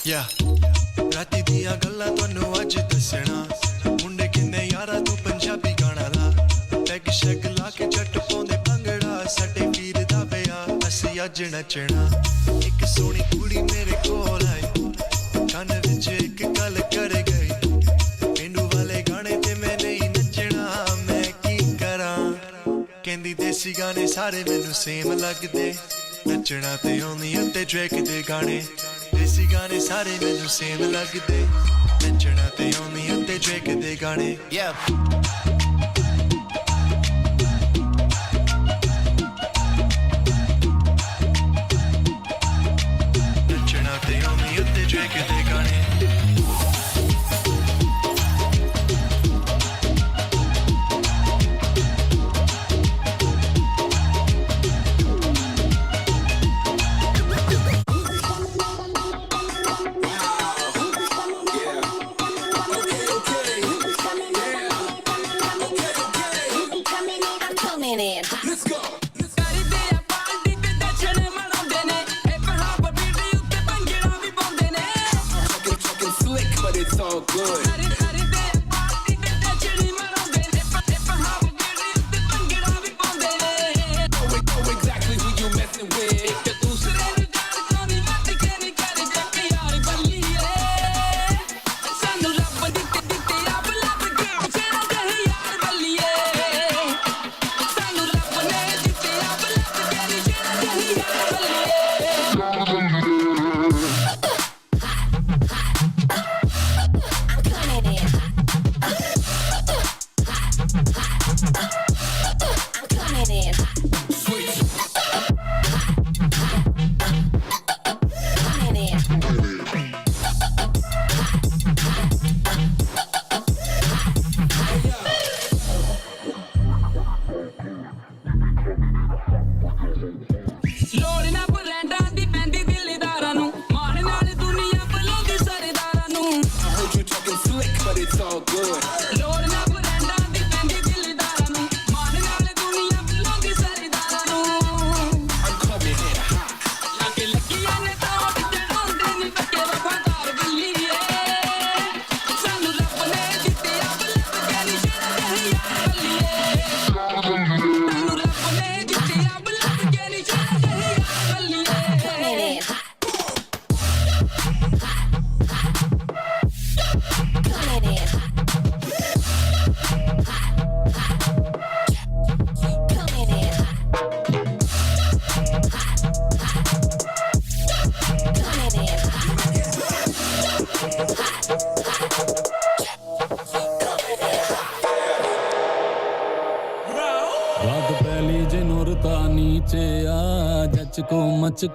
Yeah. ਰਾਤੀ ਦੀਆਂ ਗੱਲਾਂ ਤੁਹਾਨੂੰ ਅੱਜ ਦੱਸਣਾ ਮੁੰਡੇ ਕਿੰਨੇ ਯਾਰਾ ਤੂੰ ਪੰਜਾਬੀ ਗਾਣਾ ਲਾ ਪੈਗ ਸ਼ੈਗ ਲਾ ਕੇ ਜੱਟ ਪਾਉਂਦੇ ਭੰਗੜਾ ਸਾਡੇ ਵੀਰ ਦਾ ਵਿਆਹ ਅਸੀਂ ਅੱਜ ਨੱਚਣਾ ਇੱਕ ਸੋਹਣੀ ਕੁੜੀ ਮੇਰੇ ਕੋਲ ਆਈ ਕੰਨ ਵਿੱਚ ਇੱਕ ਗੱਲ ਕਰ ਗਈ ਪਿੰਡੂ ਵਾਲੇ ਗਾਣੇ ਤੇ ਮੈਂ ਨਹੀਂ ਨੱਚਣਾ ਮੈਂ ਕੀ ਕਰਾਂ ਕਹਿੰਦੀ ਦੇਸੀ ਗਾਣੇ ਸਾਰੇ ਮੈਨੂੰ ਸੇਮ ਲੱਗਦੇ ਨੱਚਣਾ ਤੇ ਆਉਂਦੀ ਉੱਤੇ ਡ੍ਰੇਕ ਦੇ ਗਾਣੇ ਦੇਸੀ ਗਾਣੇ ਸਾਰੇ ਮੈਨੂੰ ਸੇਮ ਲੱਗਦੇ ਨੱਚਣਾ ਤੇ ਆਉਂਦੀ ਉੱਤੇ ਡ੍ਰੇਕ ਦੇ ਗਾਣੇ ਨੱਚਣਾ ਤੇ ਆਉਂਦੀ ਉੱਤੇ ਡ੍ਰੇਕ ਦੇ ਗਾਣੇ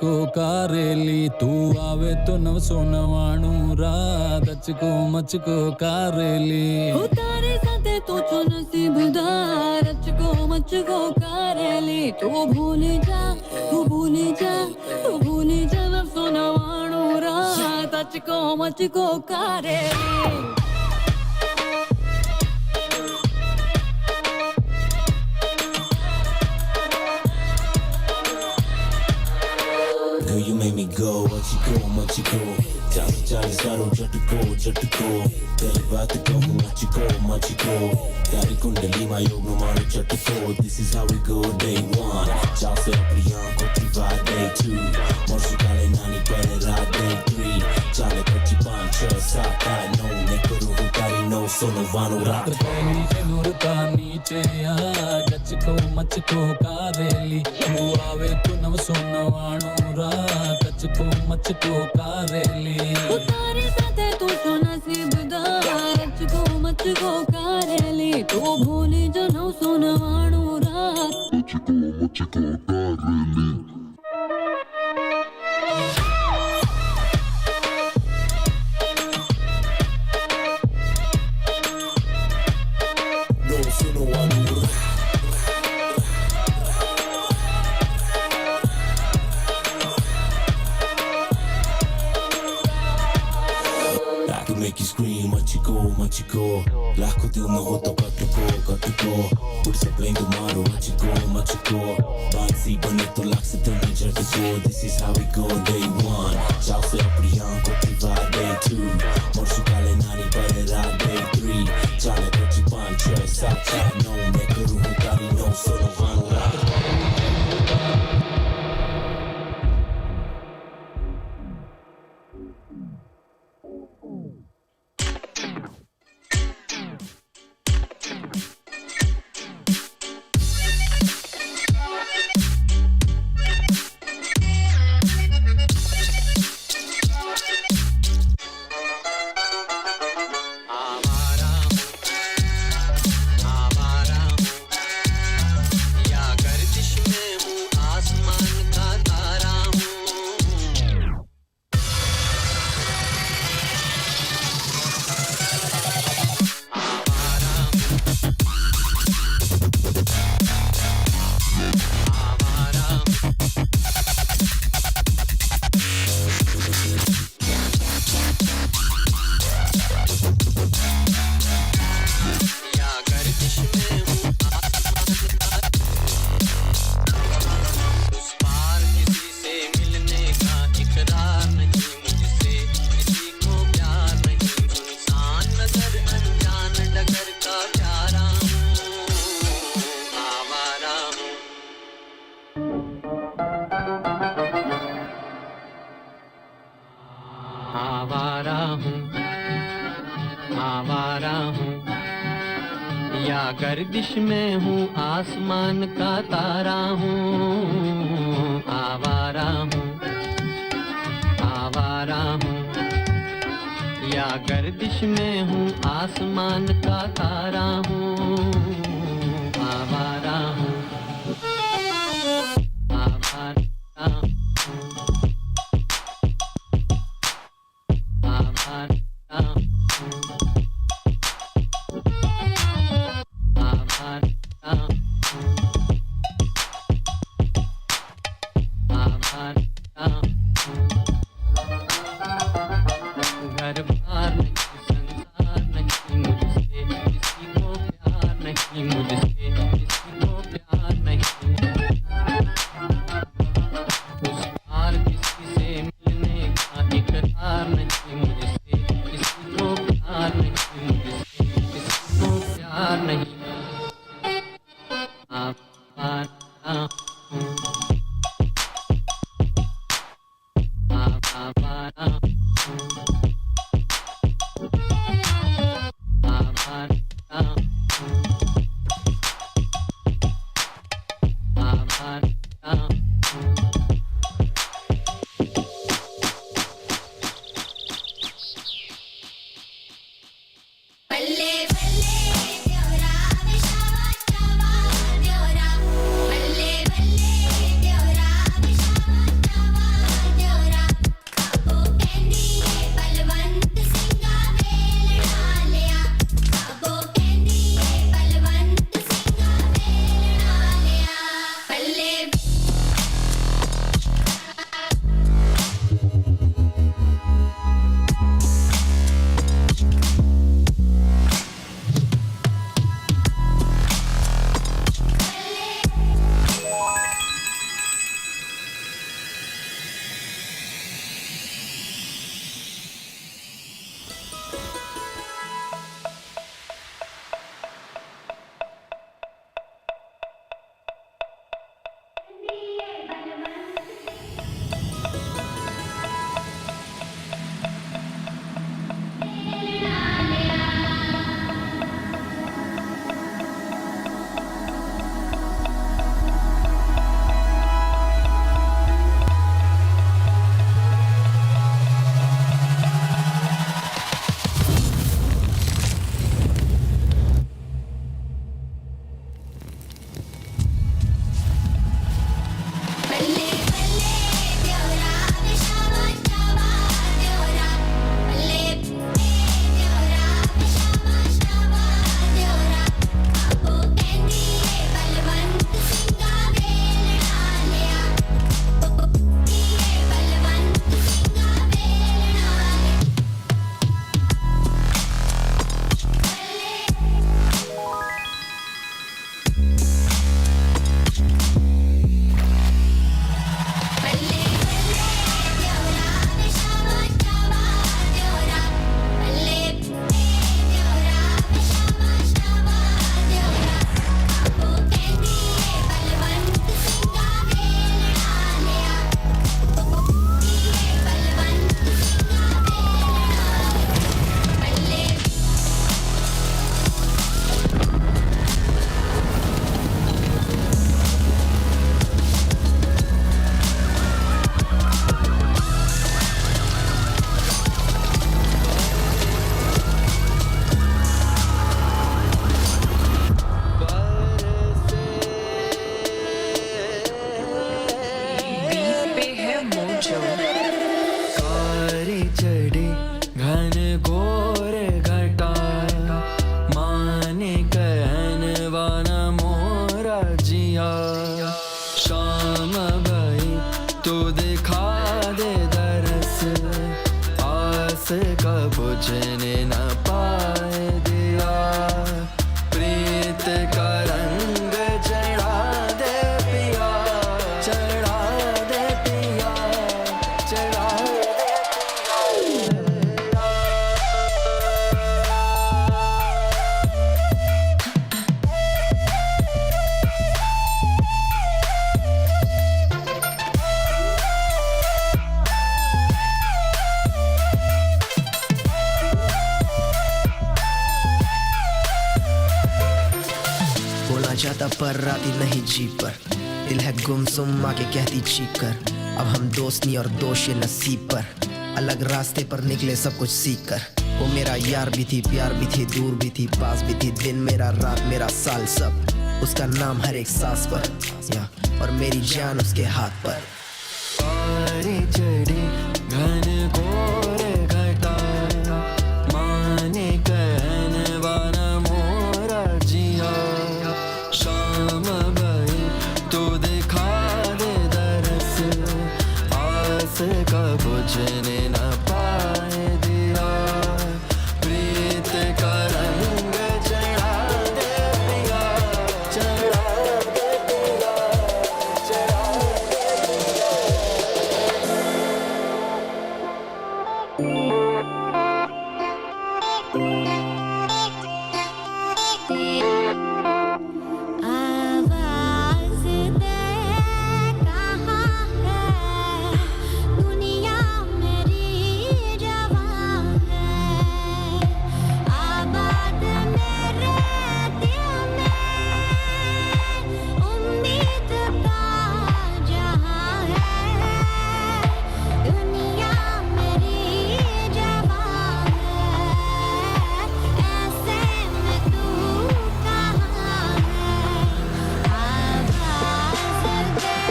को कारेली तू आवे तो नव सोनवाणू रात को मच को कारेली तारे साथे तो चो नसीब दार को मच को कारेली तू भूली जा तू भूली जा तू भूली जा नव सोनवाणू रात को मच को Kareli You made me go, what you go, Charlie Saro, Jatuko, tell about the go, what you go, Dari Kundali, my yoga, Manu Jatuko, this is how we go, day one, Charles Priyan, Kotriva, day two, Morsukale Nani, Perera, day three, Charlie Kochipan, Saka, no, Nekuru, Hukari, no, Sono Vanu, Nurta, Niche, Jachiko, Machiko, Kareli, who are to Nav Sonavanu, Kachko, Machko, Kareli. तारे साथे तू चो नसीब दार को मचको कारेली तू भूली जो नव सोनवाणू रात मचको Kareli no Sonavanu. Make you scream, machiko, Lako dil na ho to katuko, Put se plain tomorrow, machiko, Bansi bane to laksa tumhe jatuko, this is how we go, day one, Chao se apriyan ko privad, हूँ आवारा हूँ या गर्दिश में हूँ आसमान का तारा हूँ आवारा हूँ आवारा हूँ या गर्दिश में हूँ आसमान का तारा हूँ आवारा हूँ आवारा हूँ आवारा हूँ घर बार नहीं संसार नहीं मुझसे किसी को प्यार नहीं मुझसे किसी को प्यार नहीं उस पार किसी से मिलने का इकरार नहीं मुझसे किसी को प्यार नहीं मुझसे किसी को प्यार नहीं आवारा हूँ आवारा हूँ बुझने न पाए दिया प्रीत का रंग चढ़ा दे पिया चढ़ा दे पिया चढ़ा ज्यादा पर आती नहीं जी पर दिल है गुमसुम आके कहती चीख कर अब हम दोस्त नहीं और दोष ये नसीब पर अलग रास्ते पर निकले सब कुछ सीख कर वो मेरा यार भी थी प्यार भी थी दूर भी थी पास भी थी दिन मेरा रात मेरा साल सब उसका नाम हर एक सांस पर और मेरी जान उसके हाथ पर पारी चढ़ी घन घोर घटा माने कहन वाला मोरा जिया शाम भई तो दिखा दे दरस आस का बुझने न पाए दिया प्रीत का रंग चढ़ा दे पिया चढ़ा दे पिया चढ़ा आवाज़ दे कहाँ है दुनिया मेरी जवां है आबाद मेरे दिल में उम्मीद का जहां है दुनिया मेरी जवां है ऐसे में तू कहाँ है आवाज़ दे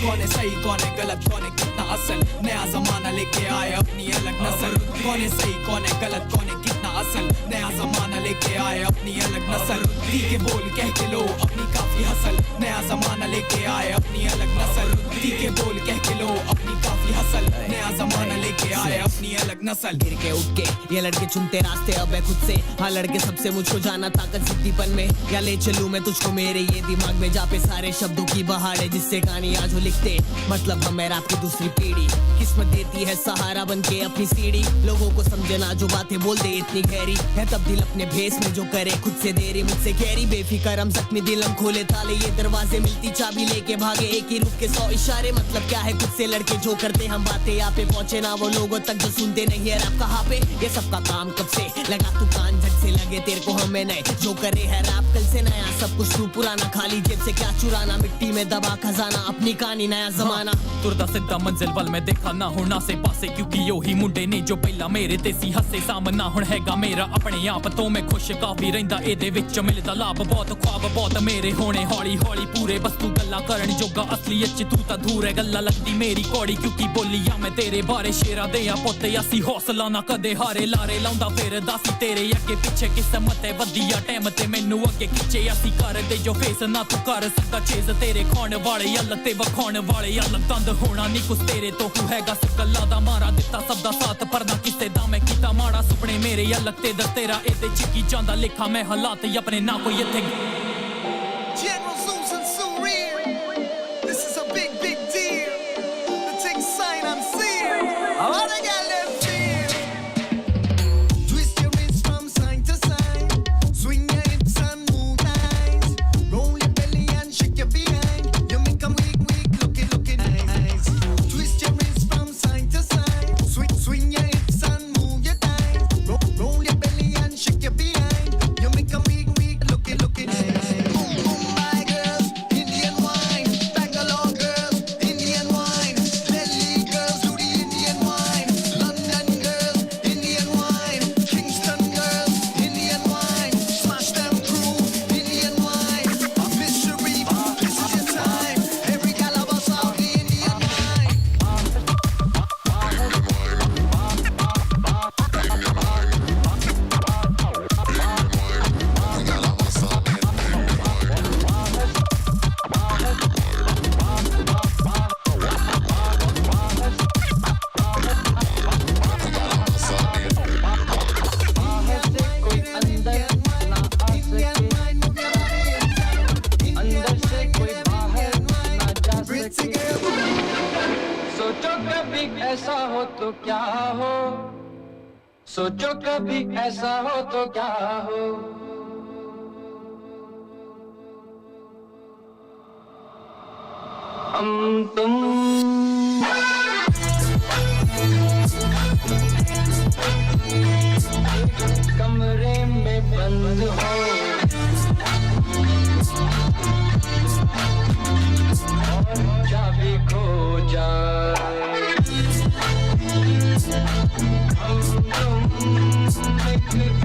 कौन है सही कौन है गलत कौन है कितना असल नया जमाना लेके आए अपनी अलग नस्ल कौन है सही कौन है गलत कौन है कितना असल नया जमाना लेके आए अपनी अलग नस्ल दी के बोल कह के लो अपनी काफी हसल नया जमाना लेके आए अपनी अलग नस्ल दी के बोल कह के लो अपनी काफी हसल नया जमाना लेके आए अपनी अलग नस्ल गिर के उठ के ये लड़के चुनते रास्ते अब है खुद से हाँ लड़के सबसे मुझको जाना ताकत सिद्धिपन में या ले चलूं मैं तुझको मेरे ये दिमाग में जा पे सारे शब्दों की बहार है जिससे कहानी आज वो लिखते मतलब हम है आपकी दूसरी पीढ़ी किस्मत देती है सहारा बन के अपनी सीढ़ी लोगों को समझे ना जो बातें बोल दे इतनी गहरी है तब्दील अपने भेस में जो करे खुद से देरी मुझसे गहरी बेफिक्र हम जख्मी दिल हम खोले ताले ये दरवाजे मिलती चाबी लेके भागे एक ही रुख के 100 इशारे मतलब क्या है खुद से लड़के जो करते हम बातें यहाँ पे पहुंचे ना वो लोगों तक जो सुनते नहीं है रैप कहाँ पे ये सबका काम कब से लगा तू कान झट से लगे तेरे को हमें नहीं जो करे है रैप कल से नया सब कुछ तू पुराना खाली जेब से क्या चुराना मिट्टी में दबा खजाना अपनी कहानी नया जमाना तुरदा सिद्धा मंजिल वल मैं देखा ना होना से पासे क्योंकि यो ही मुंडे ने जो पहला मेरे ते सी हसे सामना हुण हैगा मेरा अपने आप तो मैं खुश काफी रहिंदा एदे विच मिलदा लाभ बहुत ख्वाब बहुत मेरे होने हौली हौली पूरे बस तू तू गल्ला करन जोगा असलियत च तू ता दूर है गल्ला लगदी मेरी कौड़ी क्योंकि बोलिया मैं तेरे बारे शेरा दे या पोते असी हौसला ना कदे हारे लारे लाउंदा फिर दासी तेरे अगे पिछे किस्मत है वधिया टाइम ते मैनू अगे खिचे असी कर दे जो फेस ना तू कर सकदा चेज तेरे खाण वाले अलग ते वखाण वाले अलग तंद होना नी कुछ तेरे तो तू हैगा सकल्ला दा मारा दिता सब दा साथ पर ना किसे दा मैं कीता माड़ा सुपने मेरे अलग ते दर तेरा एदे च की जांदा लिखा मैं हालात अपने ना कोई इत्थे General Zeus and Surreal. This is a big, big deal. The thing sign I'm sealed. I wanna get them feel. Twist your wrist from side to side. Swing your hips and move lines. Roll your belly and shake your behind. You make 'em weak, weak, looking nice. Twist your wrist from side to side. Swing your hips and move your thighs. Roll your belly and shake your behind. You make 'em weak, weak, looking nice. सोचो कभी ऐसा हो तो क्या हो हम तुम कमरे में बंद हो और चाबी खो जाए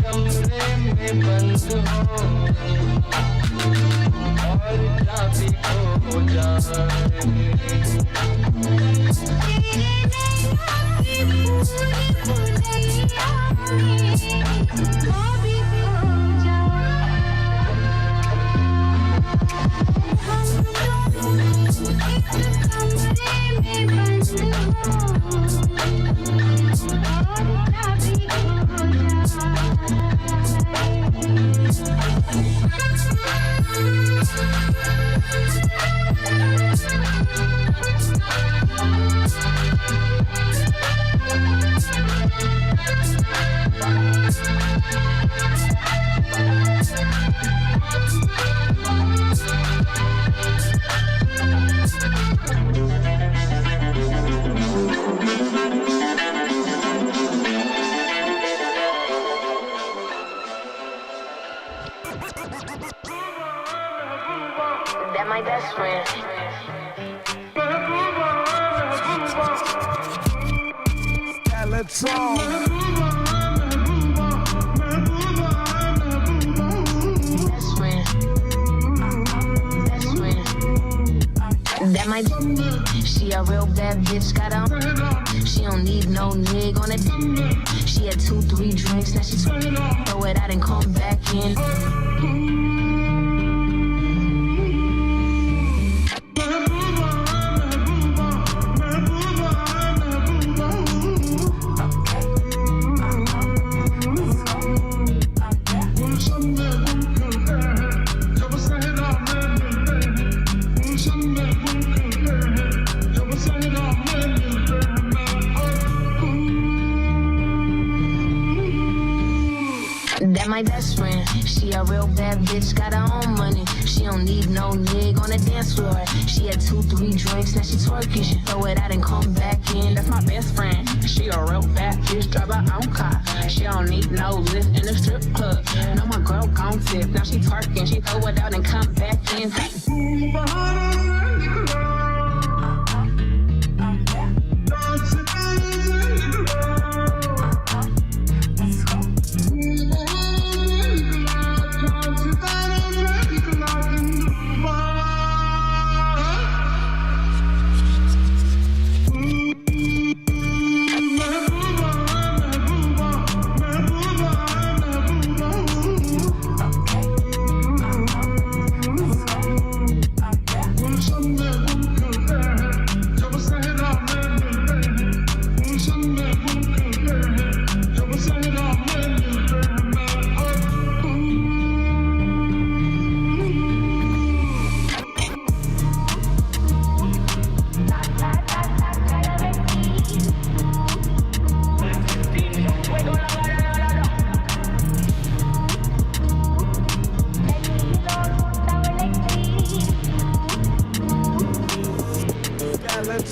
कमरे में बंद हो और चाबी खो जाए That my best friend. Yeah, let's all. Best friend. Best friend. That my she a real bad bitch, got on. She don't need no nigga on it. She had 2-3 drinks, now she throw it out and come back in. That my best friend. She a real bad bitch, got her own money. She don't need no nigga on the dance floor. She had 2-3 drinks, now she twerking. She throw it out and come back in. That's my best friend. She a real bad bitch, drive her own car. She don't need no lift in the strip club. No, my girl gon' tip. Now she twerking, she throw it out and come back in.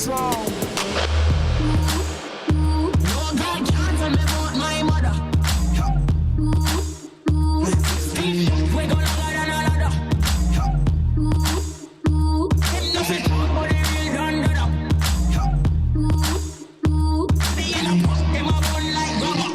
strong. No girl can't tell me about my mother. We go longer than a ladder. Nothing talk about the real done. The yellow pop them a bun like rubber.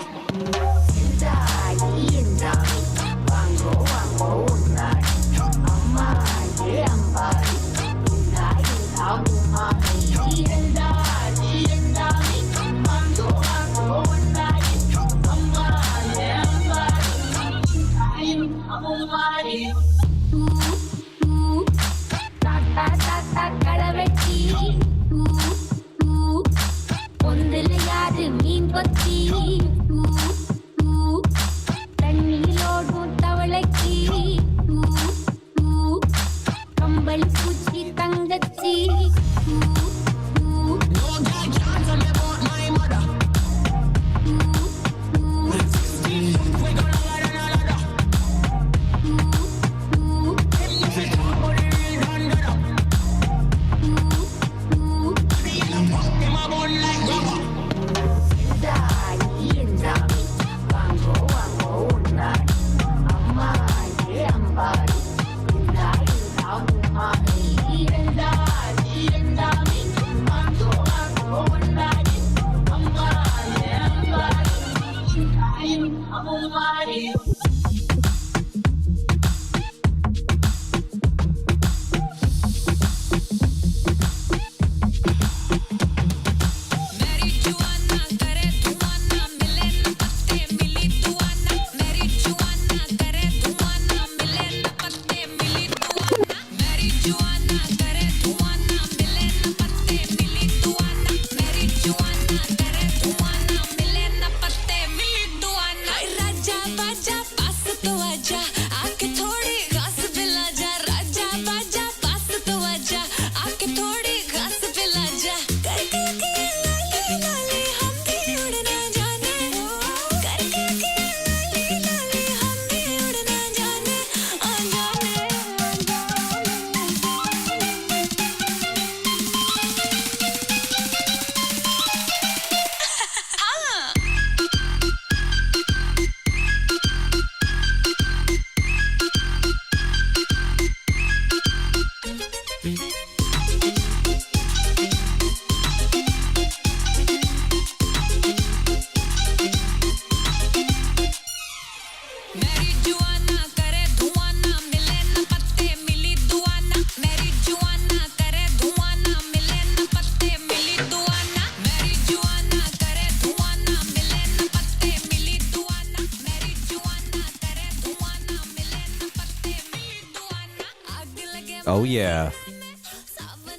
Oh yeah.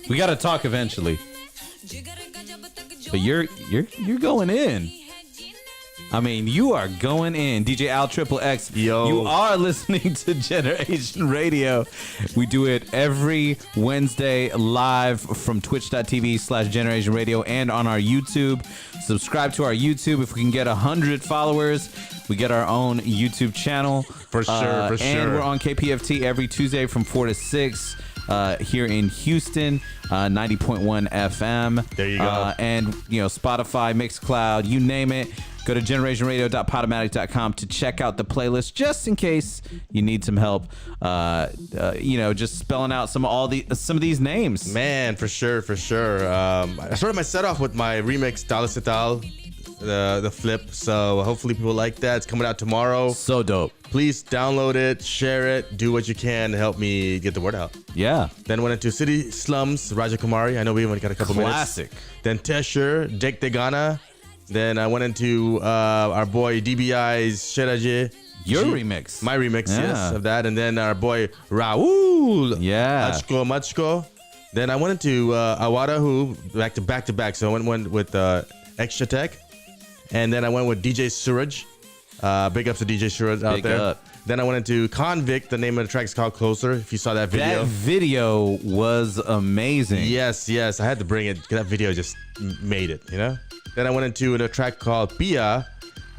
We got to talk eventually. But you're going in. I mean, you are going in. DJ Al Triple X. Yo. You are listening to GenerAsian Radio. We do it every Wednesday live from twitch.tv/GenerAsian Radio and on our YouTube. Subscribe to our YouTube. If we can get 100 followers, we get our own YouTube channel. For sure, And we're on KPFT every Tuesday from 4 to 6 here in Houston, 90.1 FM. There you go. And, Spotify, Mixcloud, you name it. Go to generationsradio.podomatic.com to check out the playlist just in case you need some help. Just spelling out some of these names. Man, for sure. I started my set off with my remix Dalisatal, the flip. So hopefully people like that. It's coming out tomorrow. So dope. Please download it, share it, do what you can to help me get the word out. Yeah. Then went into City Slums, Raja Kumari. I know we only got a couple Classic. minutes. Then Tesher, Dek Degana. Then I went into our boy DBI's Sheraje. Your remix. My remix, Yeah. yes, of that. And then our boy Raul. Yeah. Machko. Then I went into Awada, who back to back. So I went with Extra Tech. And then I went with DJ Suraj. Big ups to DJ Suraj out Big there. up. Then I went into Convict. The name of the track is called Closer. If you saw that video. That video was amazing. Yes. I had to bring it. That video just made it, Then I went into a track called Pia.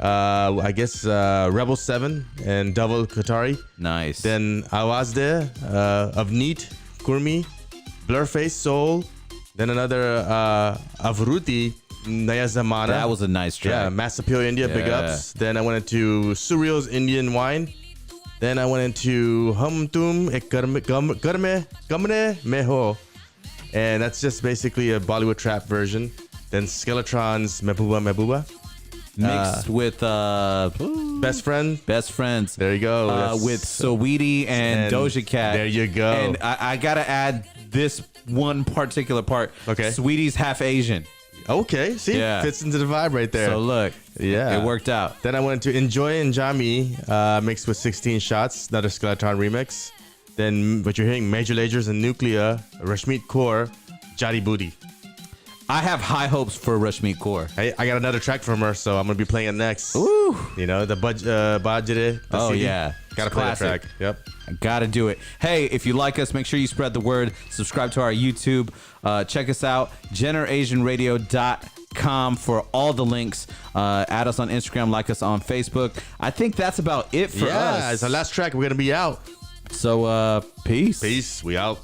I guess Rebel 7 and Double Qatari. Nice. Then Awaz there of Neat, Kurmi, Blurface Soul, Then another Avruti Naya Zamana. That was a nice track. Yeah, Massapil India, big ups. Then I went into Surreal's Indian Wine. Then I went into Hum Tum Ek Gamne Meho. And that's just basically a Bollywood trap version. Then Skeletron's Mehbooba Mehbooba. Mixed with Best Friend. Best Friends. There you go. With Saweetie and Doja Cat. There you go. And I gotta add this one particular part. Okay. Sweetie's half Asian. Okay, see, fits into the vibe right there. So look, yeah, it worked out. Then I went to Enjoy and Jami, mixed with 16 Shots, another Skeleton remix. Then what you're hearing, Major Lagers and Nuclear, Rashmeet Kaur, Jari Booty. I have high hopes for Rashmeet Kaur. Hey, I got another track from her, so I'm gonna be playing it next. Ooh, you know the Bajire. Oh yeah, gotta play the track. Yep, I gotta do it. Hey, if you like us, make sure you spread the word. Subscribe to our YouTube. Check us out, GenerAsianRadio.com for all the links. Add us on Instagram, like us on Facebook. I think that's about it for us. Yeah, it's our last track. We're gonna be out. So peace. Peace. We out.